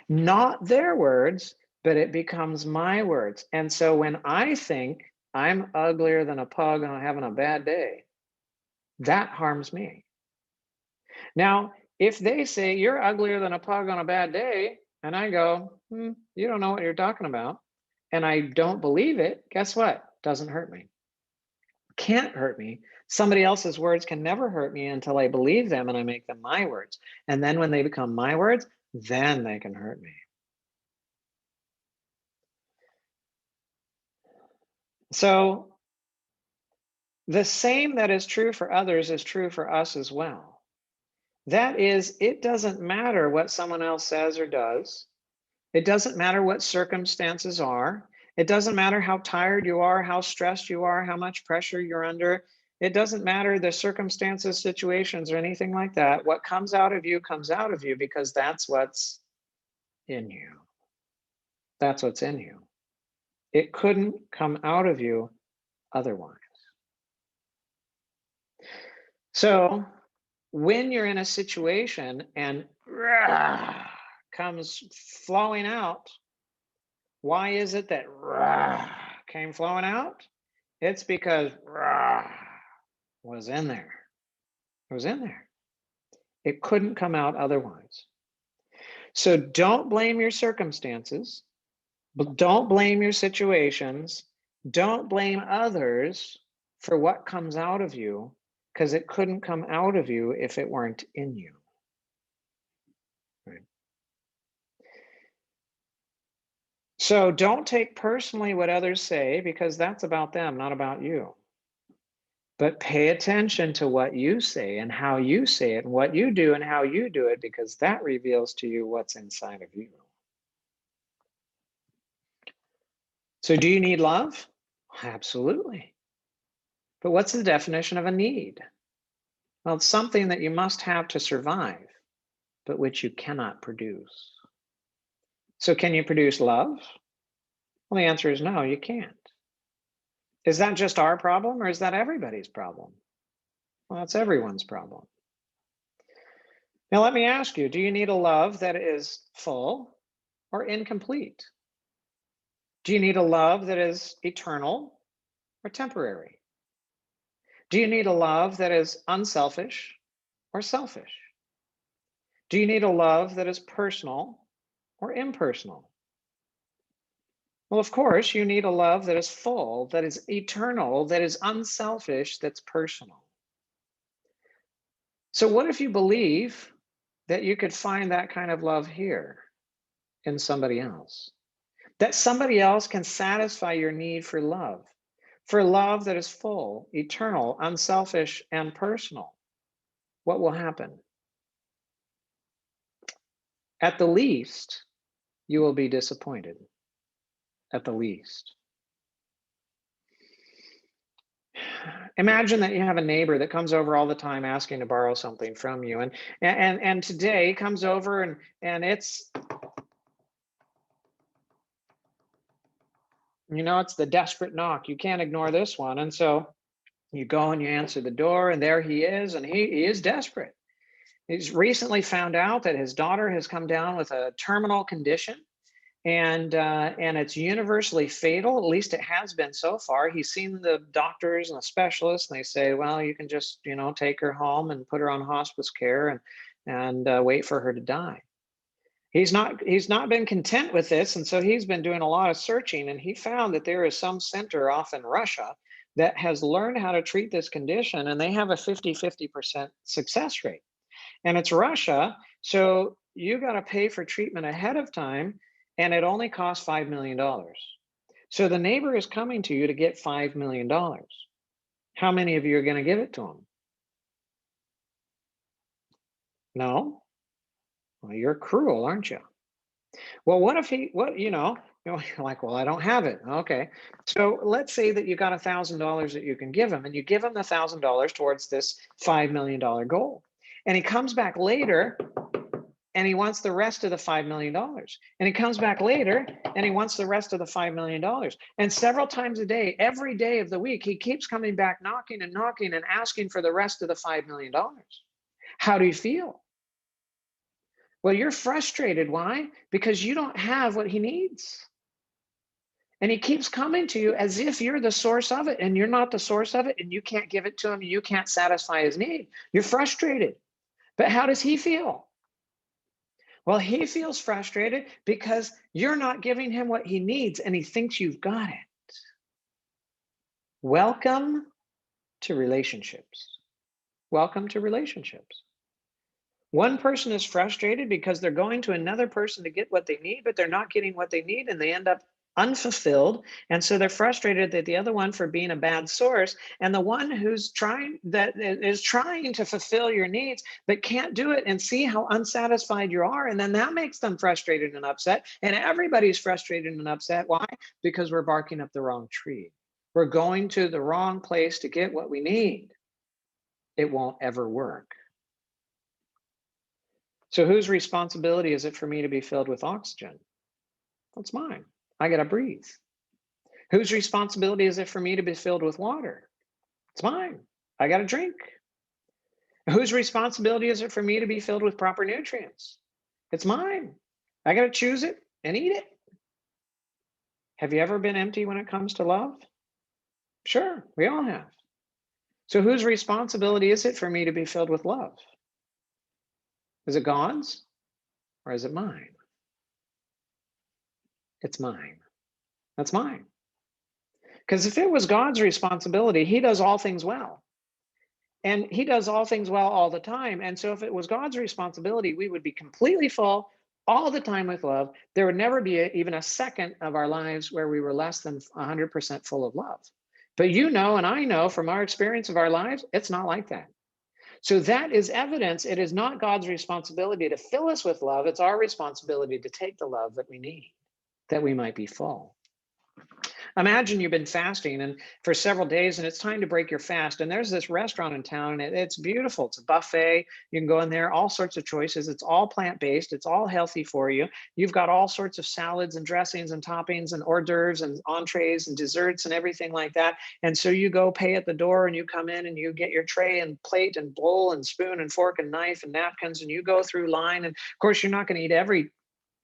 Not their words, but it becomes my words. And so when I think I'm uglier than a pug and I'm having a bad day, that harms me. Now, if they say you're uglier than a pug on a bad day, and I go, you don't know what you're talking about, and I don't believe it, guess what? Doesn't hurt me. Can't hurt me. Somebody else's words can never hurt me until I believe them and I make them my words. And then when they become my words, then they can hurt me. So the same that is true for others is true for us as well. That is, it doesn't matter what someone else says or does. It doesn't matter what circumstances are. It doesn't matter how tired you are, how stressed you are, how much pressure you're under. It doesn't matter the circumstances, situations, or anything like that. What comes out of you comes out of you because that's what's in you. That's what's in you. It couldn't come out of you otherwise. So when you're in a situation and comes flowing out, why is it that came flowing out? It's because was in there. It was in there. It couldn't come out otherwise. So don't blame your circumstances, but don't blame your situations. Don't blame others for what comes out of you, because it couldn't come out of you if it weren't in you. Right? So don't take personally what others say, because that's about them, not about you. But pay attention to what you say and how you say it and what you do and how you do it, because that reveals to you what's inside of you. So do you need love? Absolutely. But what's the definition of a need? Well, it's something that you must have to survive, but which you cannot produce. So can you produce love? Well, the answer is no, you can't. Is that just our problem, or is that everybody's problem? Well, it's everyone's problem. Now, let me ask you, do you need a love that is full or incomplete? Do you need a love that is eternal or temporary? Do you need a love that is unselfish or selfish? Do you need a love that is personal or impersonal? Well, of course, you need a love that is full, that is eternal, that is unselfish, that's personal. So what if you believe that you could find that kind of love here in somebody else? That somebody else can satisfy your need for love that is full, eternal, unselfish, and personal. What will happen? At the least, you will be disappointed. At the least. Imagine that you have a neighbor that comes over all the time asking to borrow something from you, and today comes over and it's, you know, it's the desperate knock. You can't ignore this one. And so you go and you answer the door, and there he is, and he is desperate. He's recently found out that his daughter has come down with a terminal condition, and it's universally fatal. At least it has been so far. He's seen the doctors and the specialists, and they say, well, you can just, you know, take her home and put her on hospice care and wait for her to die. He's not been content with this, and so he's been doing a lot of searching, and he found that there is some center off in Russia that has learned how to treat this condition, and they have a 50% success rate. And it's Russia, so you got to pay for treatment ahead of time, and it only costs $5 million. So the neighbor is coming to you to get $5 million. How many of you are going to give it to him? No? Well, you're cruel, aren't you? Well, what if you're like, well, I don't have it. Okay. So let's say that you got $1,000 that you can give him, and you give him the $1,000 towards this $5 million goal. And he comes back later and he wants the rest of the $5 million. And he comes back later and he wants the rest of the $5 million. And several times a day, every day of the week, he keeps coming back, knocking and knocking and asking for the rest of the $5 million. How do you feel? Well, you're frustrated. Why? Because you don't have what he needs. And he keeps coming to you as if you're the source of it, and you're not the source of it, and you can't give it to him. You can't satisfy his need. You're frustrated. But how does he feel? Well, he feels frustrated because you're not giving him what he needs, and he thinks you've got it. Welcome to relationships. Welcome to relationships. One person is frustrated because they're going to another person to get what they need, but they're not getting what they need, and they end up unfulfilled. And so they're frustrated at the other one for being a bad source. And the one who's trying to fulfill your needs, but can't do it, and see how unsatisfied you are. And then that makes them frustrated and upset. And everybody's frustrated and upset. Why? Because we're barking up the wrong tree. We're going to the wrong place to get what we need. It won't ever work. So whose responsibility is it for me to be filled with oxygen? That's mine. I got to breathe. Whose responsibility is it for me to be filled with water? It's mine. I got to drink. Whose responsibility is it for me to be filled with proper nutrients? It's mine. I got to choose it and eat it. Have you ever been empty when it comes to love? Sure, we all have. So whose responsibility is it for me to be filled with love? Is it God's or is it mine? It's mine. That's mine. Because if it was God's responsibility, he does all things well. And he does all things well all the time. And so if it was God's responsibility, we would be completely full all the time with love. There would never be even a second of our lives where we were less than 100% full of love. But you know, and I know from our experience of our lives, it's not like that. So that is evidence. It is not God's responsibility to fill us with love. It's our responsibility to take the love that we need, that we might be full. Imagine you've been fasting and for several days, and it's time to break your fast. And there's this restaurant in town, and it's beautiful. It's a buffet. You can go in there, all sorts of choices. It's all plant-based. It's all healthy for you. You've got all sorts of salads and dressings and toppings and hors d'oeuvres and entrees and desserts and everything like that. And so you go pay at the door, and you come in and you get your tray and plate and bowl and spoon and fork and knife and napkins, and you go through line. And of course, you're not going to eat every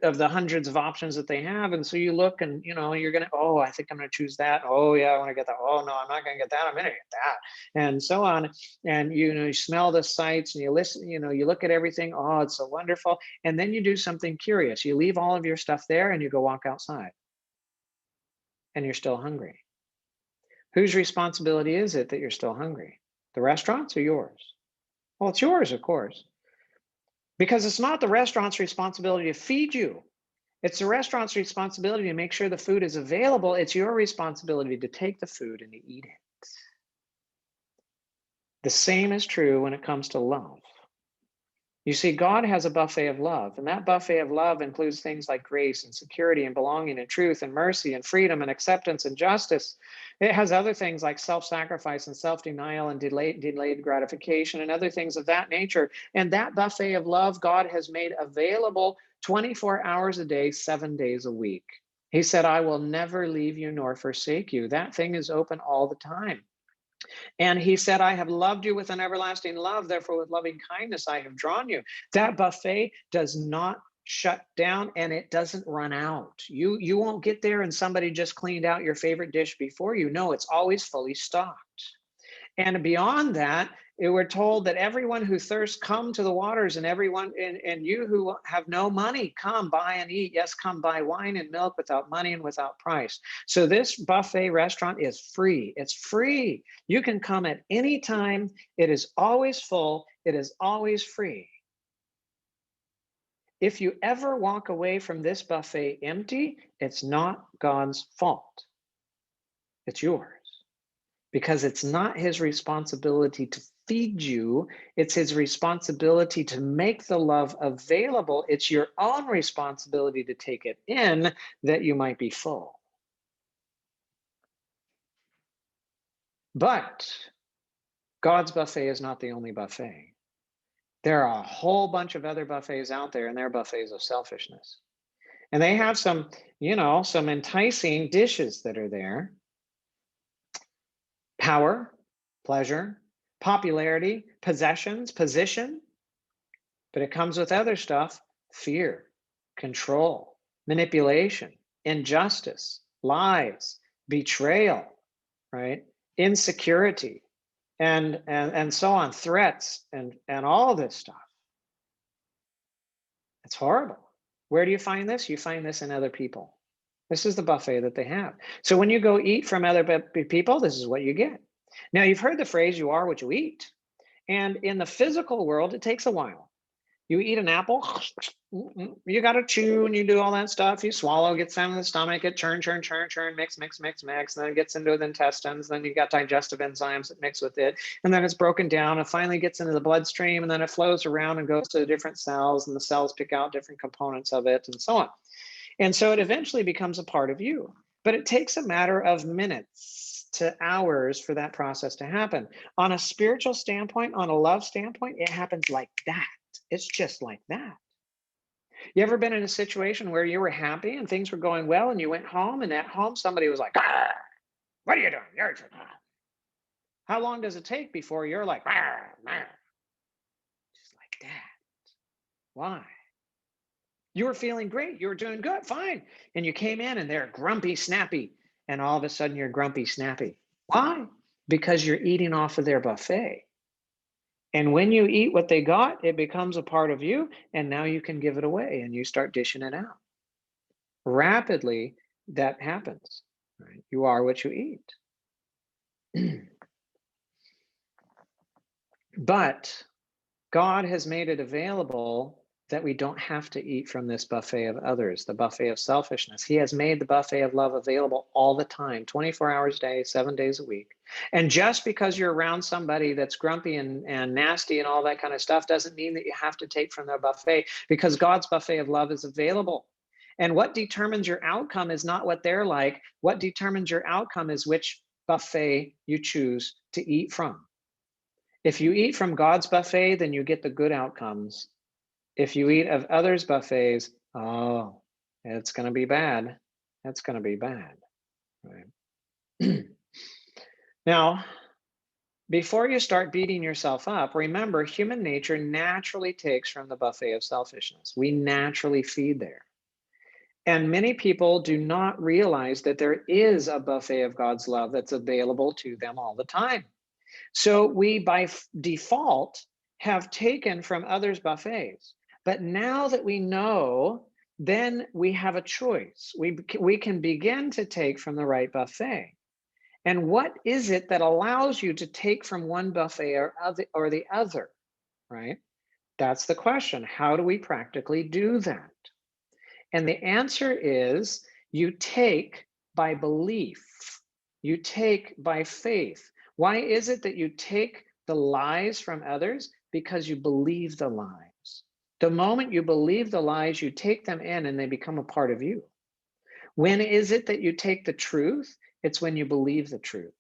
of the hundreds of options that they have. And so you look and, you know, you're going to, oh, I think I'm going to choose that. Oh yeah, I want to get that. Oh no, I'm not going to get that. I'm going to get that. And so on. And, you know, you smell the sights and you listen, you know, you look at everything. Oh, it's so wonderful. And then you do something curious. You leave all of your stuff there and you go walk outside and you're still hungry. Whose responsibility is it that you're still hungry? The restaurant's or yours? Well, it's yours, of course. Because it's not the restaurant's responsibility to feed you. It's the restaurant's responsibility to make sure the food is available. It's your responsibility to take the food and to eat it. The same is true when it comes to love. You see, God has a buffet of love, and that buffet of love includes things like grace and security and belonging and truth and mercy and freedom and acceptance and justice. It has other things like self-sacrifice and self-denial and delayed gratification and other things of that nature. And that buffet of love, God has made available 24 hours a day, 7 days a week. He said, I will never leave you nor forsake you. That thing is open all the time. And he said, I have loved you with an everlasting love. Therefore, with loving kindness, I have drawn you. That buffet does not shut down and it doesn't run out. You won't get there and somebody just cleaned out your favorite dish before you. No, it's always fully stocked. And beyond that, we're told that everyone who thirsts, come to the waters, and everyone and you who have no money, come buy and eat. Yes, come buy wine and milk without money and without price. So this buffet restaurant is free. It's free. You can come at any time. It is always full. It is always free. If you ever walk away from this buffet empty, it's not God's fault. It's yours. Because it's not his responsibility to feed you, it's his responsibility to make the love available. It's your own responsibility to take it in that you might be full. But God's buffet is not the only buffet. There are a whole bunch of other buffets out there, and they're buffets of selfishness. And they have some, some enticing dishes that are there. Power, pleasure, popularity, possessions, position. But it comes with other stuff: fear, control, manipulation, injustice, lies, betrayal, right? Insecurity, and so on, threats, and all this stuff. It's horrible. Where do you find this? You find this in other people. This is the buffet that they have. So when you go eat from other people, this is what you get. Now, you've heard the phrase, you are what you eat. And in the physical world, it takes a while. You eat an apple, you got to chew and you do all that stuff. You swallow, gets down in the stomach, it churn, mix, and then it gets into the intestines. Then you got digestive enzymes that mix with it. And then it's broken down and finally gets into the bloodstream, and then it flows around and goes to the different cells, and the cells pick out different components of it and so on. And so it eventually becomes a part of you. But it takes a matter of minutes to hours for that process to happen. On a spiritual standpoint, on a love standpoint, it happens like that. It's just like that. You ever been in a situation where you were happy and things were going well and you went home, and at home somebody was like, what are you doing? How long does it take before you're like, just like that? Why? You were feeling great. You were doing good, fine. And you came in and they're grumpy, snappy. And all of a sudden you're grumpy, snappy. Why? Because you're eating off of their buffet. And when you eat what they got, it becomes a part of you. And now you can give it away and you start dishing it out. Rapidly, that happens. Right? You are what you eat. But God has made it available that we don't have to eat from this buffet of others, the buffet of selfishness. He has made the buffet of love available all the time, 24 hours a day, 7 days a week. And just because you're around somebody that's grumpy and nasty and all that kind of stuff doesn't mean that you have to take from their buffet, because God's buffet of love is available. And what determines your outcome is not what they're like. What determines your outcome is which buffet you choose to eat from. If you eat from God's buffet, then you get the good outcomes. If you eat of others' buffets, oh, it's going to be bad. That's going to be bad. Right? Now, before you start beating yourself up, remember, human nature naturally takes from the buffet of selfishness. We naturally feed there. And many people do not realize that there is a buffet of God's love that's available to them all the time. So we, by default, have taken from others' buffets. But now that we know, then we have a choice. We can begin to take from the right buffet. And what is it that allows you to take from one buffet or the other, right? That's the question. How do we practically do that? And the answer is, you take by belief. You take by faith. Why is it that you take the lies from others? Because you believe the lies. The moment you believe the lies, you take them in and they become a part of you. When is it that you take the truth? It's when you believe the truth.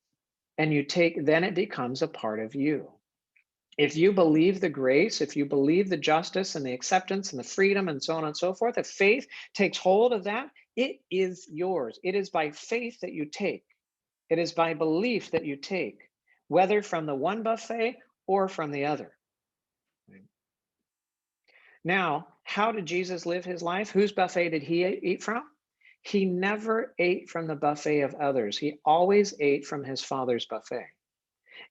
And then it becomes a part of you. If you believe the grace, if you believe the justice and the acceptance and the freedom and so on and so forth, if faith takes hold of that, it is yours. It is by faith that you take. It is by belief that you take, whether from the one buffet or from the other. Now, how did Jesus live his life? Whose buffet did he eat from? He never ate from the buffet of others. He always ate from his Father's buffet.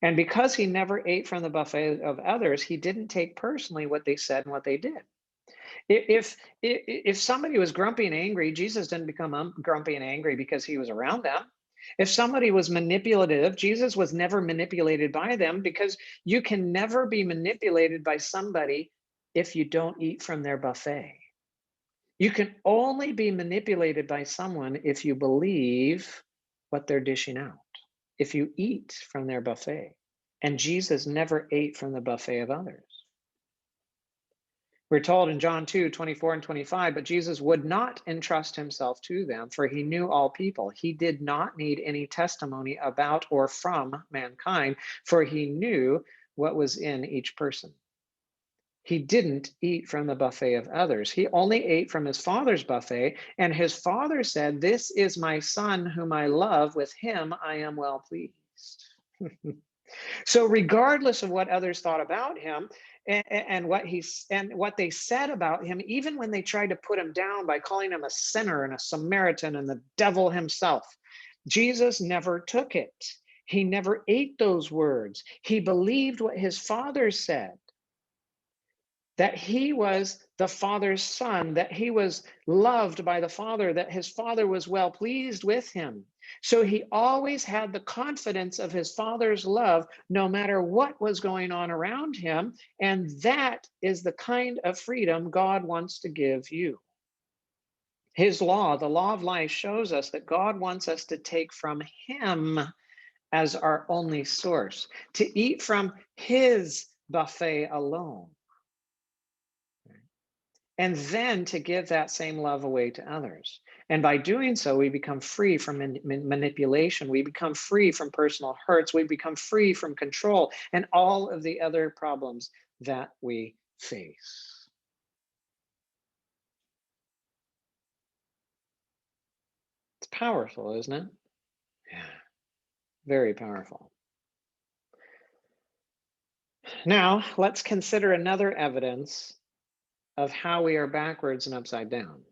And because he never ate from the buffet of others, he didn't take personally what they said and what they did. If somebody was grumpy and angry, Jesus didn't become grumpy and angry because he was around them. If somebody was manipulative, Jesus was never manipulated by them, because you can never be manipulated by somebody if you don't eat from their buffet. You can only be manipulated by someone if you believe what they're dishing out, if you eat from their buffet. And Jesus never ate from the buffet of others. We're told in John 2:24 and 25, but Jesus would not entrust himself to them, for he knew all people. He did not need any testimony about or from mankind, for he knew what was in each person. He didn't eat from the buffet of others. He only ate from his Father's buffet, and his Father said, "This is my Son whom I love. With him I am well pleased." So regardless of what others thought about him and what they said about him, even when they tried to put him down by calling him a sinner and a Samaritan and the devil himself, Jesus never took it. He never ate those words. He believed what his Father said, that he was the Father's son, that he was loved by the Father, that his Father was well pleased with him. So he always had the confidence of his Father's love, no matter what was going on around him. And that is the kind of freedom God wants to give you. His law, the law of life, shows us that God wants us to take from him as our only source, to eat from his buffet alone, and then to give that same love away to others. And by doing so, we become free from manipulation. We become free from personal hurts. We become free from control and all of the other problems that we face. It's powerful, isn't it? Yeah, very powerful. Now, let's consider another evidence of how we are backwards and upside down.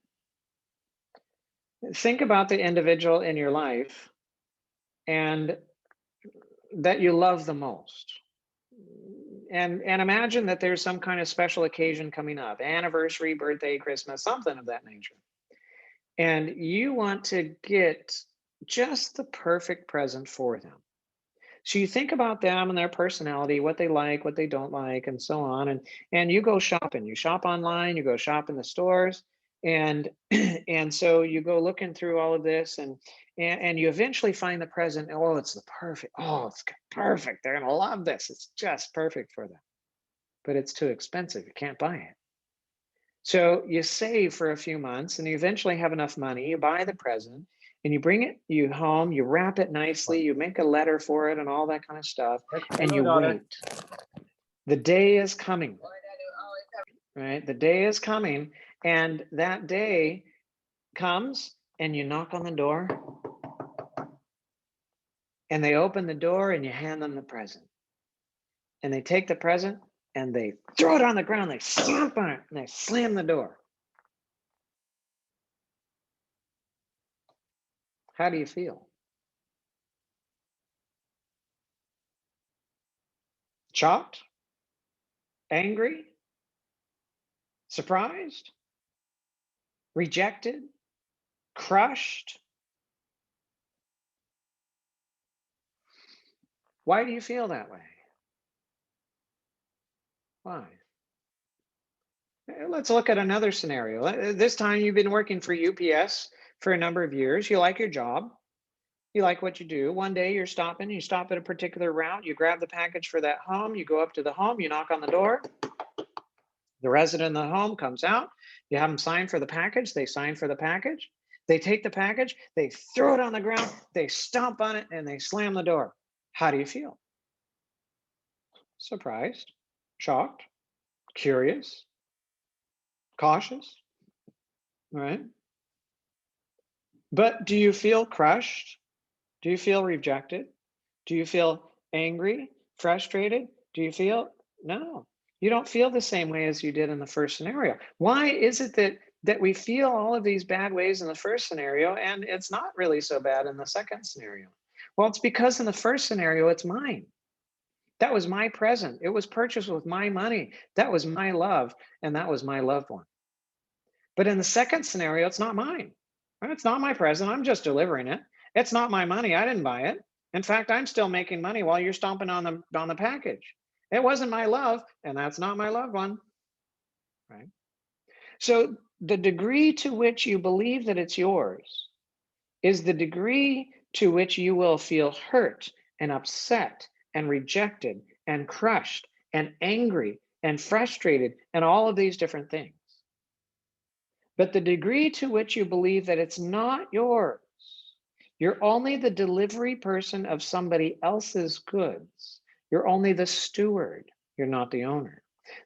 Think about the individual in your life and that you love the most. And imagine that there's some kind of special occasion coming up, anniversary, birthday, Christmas, something of that nature. And you want to get just the perfect present for them. So you think about them and their personality, what they like, what they don't like, and so on. And you go shopping. You shop online, you go shop in the stores, and and so you go looking through all of this, and you eventually find the present. Oh, it's the perfect. Oh, it's perfect. They're gonna love this. It's just perfect for them. But it's too expensive. You can't buy it. So you save for a few months, and you eventually have enough money. You buy the present, and you bring it you home. You wrap it nicely. You make a letter for it, and all that kind of stuff. And you wait. The day is coming. Right? The day is coming, and that day comes, and you knock on the door, and they open the door, and you hand them the present, and they take the present, and they throw it on the ground. They stomp on it, and they slam the door. How do you feel? Shocked? Angry? Surprised? Rejected? Crushed? Why do you feel that way? Why? Let's look at another scenario. This time you've been working for UPS for a number of years. You like your job. You like what you do. One day you stop at a particular route. You grab the package for that home. You go up to the home. You knock on the door. The resident in the home comes out, you have them sign for the package, they sign for the package, they take the package, they throw it on the ground, they stomp on it, and they slam the door. How do you feel? Surprised, shocked, curious, cautious, right? But do you feel crushed? Do you feel rejected? Do you feel angry, frustrated? Do you feel? No, you don't feel the same way as you did in the first scenario. Why is it that we feel all of these bad ways in the first scenario and it's not really so bad in the second scenario? Well, it's because in the first scenario, it's mine. That was my present. It was purchased with my money. That was my love, and that was my loved one. But in the second scenario, it's not mine. It's not my present. I'm just delivering it. It's not my money. I didn't buy it. In fact, I'm still making money while you're stomping on the package. It wasn't my love, and that's not my loved one, right? So the degree to which you believe that it's yours is the degree to which you will feel hurt and upset and rejected and crushed and angry and frustrated and all of these different things. But the degree to which you believe that it's not yours, you're only the delivery person of somebody else's goods. You're only the steward. You're not the owner.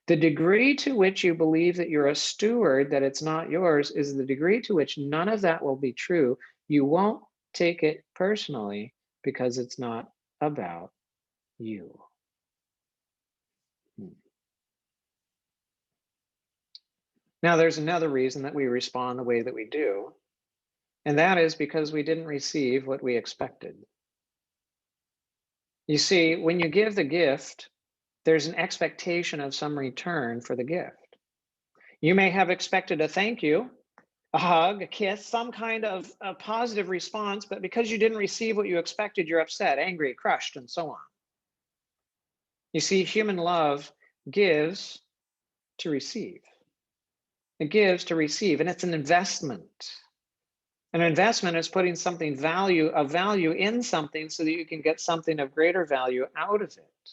The degree to which you believe that you're a steward, that it's not yours, is the degree to which none of that will be true. You won't take it personally because it's not about you. Now, there's another reason that we respond the way that we do, and that is because we didn't receive what we expected. You see, when you give the gift, there's an expectation of some return for the gift. You may have expected a thank you, a hug, a kiss, some kind of a positive response, but because you didn't receive what you expected, you're upset, angry, crushed, and so on. You see, human love gives to receive. It gives to receive, and it's an investment. An investment is putting something of value in something so that you can get something of greater value out of it.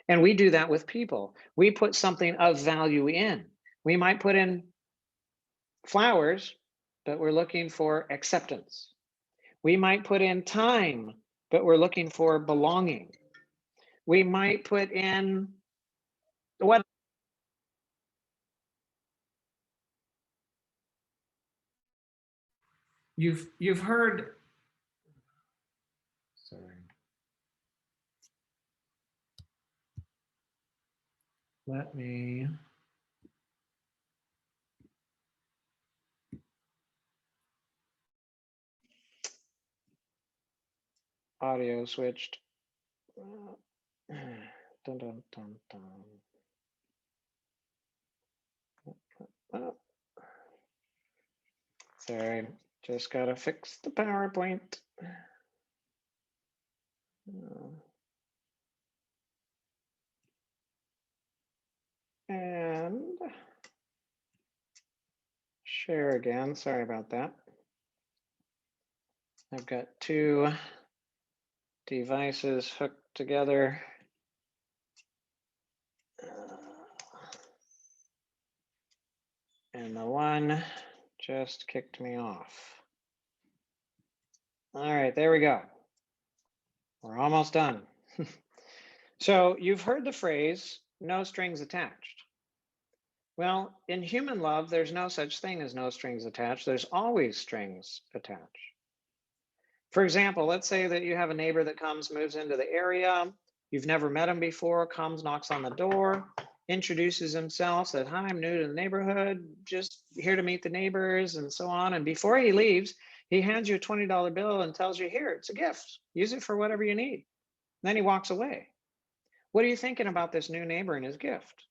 And we do that with people. We put something of value in. We might put in flowers, but we're looking for acceptance. We might put in time, but we're looking for belonging. We might put in what? You've heard. Sorry. Let me. Audio switched. Dun, dun, dun, dun. Oh. Sorry, just gotta fix the PowerPoint. And share again. Sorry about that. I've got two devices hooked together. And the one just kicked me off. All right, there we go. We're almost done. So you've heard the phrase, no strings attached. Well, in human love, there's no such thing as no strings attached. There's always strings attached. For example, let's say that you have a neighbor that comes, moves into the area. You've never met him before, comes, knocks on the door, introduces himself, says, hi, I'm new to the neighborhood, just here to meet the neighbors and so on. And before he leaves, he hands you a $20 bill and tells you, here, it's a gift. Use it for whatever you need. And then he walks away. What are you thinking about this new neighbor and his gift?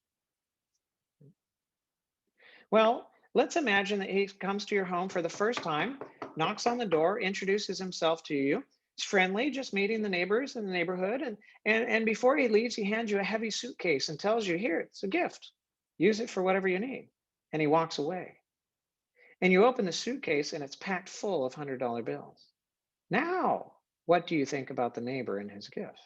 Well, let's imagine that he comes to your home for the first time, knocks on the door, introduces himself to you. It's friendly, just meeting the neighbors in the neighborhood. And before he leaves, he hands you a heavy suitcase and tells you, here, it's a gift. Use it for whatever you need. And he walks away. And you open the suitcase and it's packed full of $100 bills. Now, what do you think about the neighbor and his gift?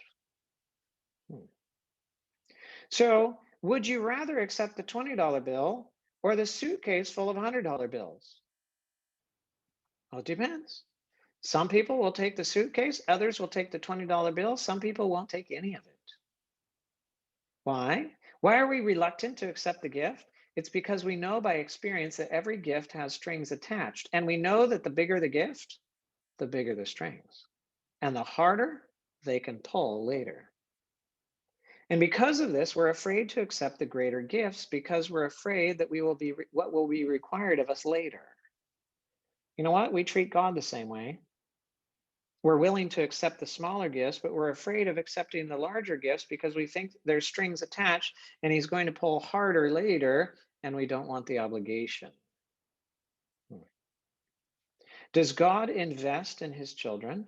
So Would you rather accept the $20 bill or the suitcase full of $100 bills? Well, it depends. Some people will take the suitcase, others will take the $20 bill, some people won't take any of it. Why? Why are we reluctant to accept the gift? It's because we know by experience that every gift has strings attached, and we know that the bigger the gift, the bigger the strings, and the harder they can pull later. And because of this, we're afraid to accept the greater gifts because we're afraid that we will be what will be required of us later. You know what? We treat God the same way. We're willing to accept the smaller gifts, but we're afraid of accepting the larger gifts because we think there's strings attached and he's going to pull harder later, and we don't want the obligation. Does God invest in his children?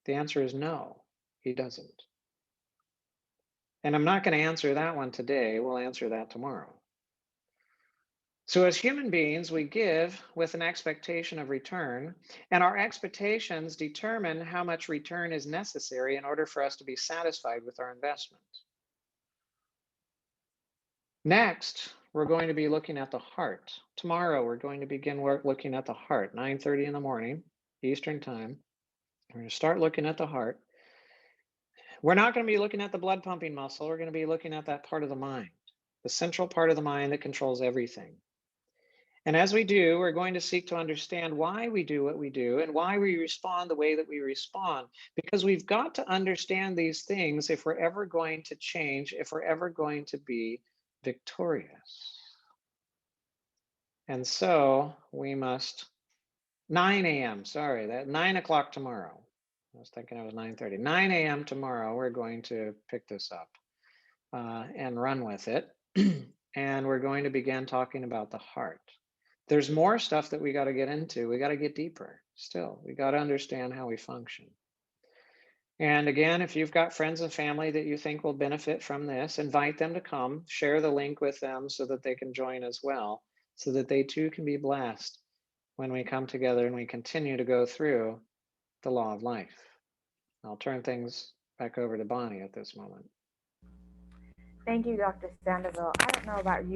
The answer is no, he doesn't. And I'm not going to answer that one today. We'll answer that tomorrow. So as human beings, we give with an expectation of return, and our expectations determine how much return is necessary in order for us to be satisfied with our investment. Next, we're going to be looking at the heart. Tomorrow, we're going to begin looking at the heart, 9:30 in the morning, Eastern time. We're going to start looking at the heart. We're not going to be looking at the blood pumping muscle. We're going to be looking at that part of the mind, the central part of the mind that controls everything. And as we do, we're going to seek to understand why we do what we do and why we respond the way that we respond, because we've got to understand these things if we're ever going to change, if we're ever going to be victorious. And so we must, 9 a.m., sorry, that 9 o'clock tomorrow. I was thinking it was 9:30. 9 a.m. tomorrow, we're going to pick this up and run with it. And we're going to begin talking about the heart. There's more stuff that we got to get into. We got to get deeper still. We got to understand how we function. And again, if you've got friends and family that you think will benefit from this, invite them to come, share the link with them so that they can join as well, so that they too can be blessed when we come together and we continue to go through the law of life. I'll turn things back over to Bonnie at this moment. Thank you, Dr. Sandoval. I don't know about you,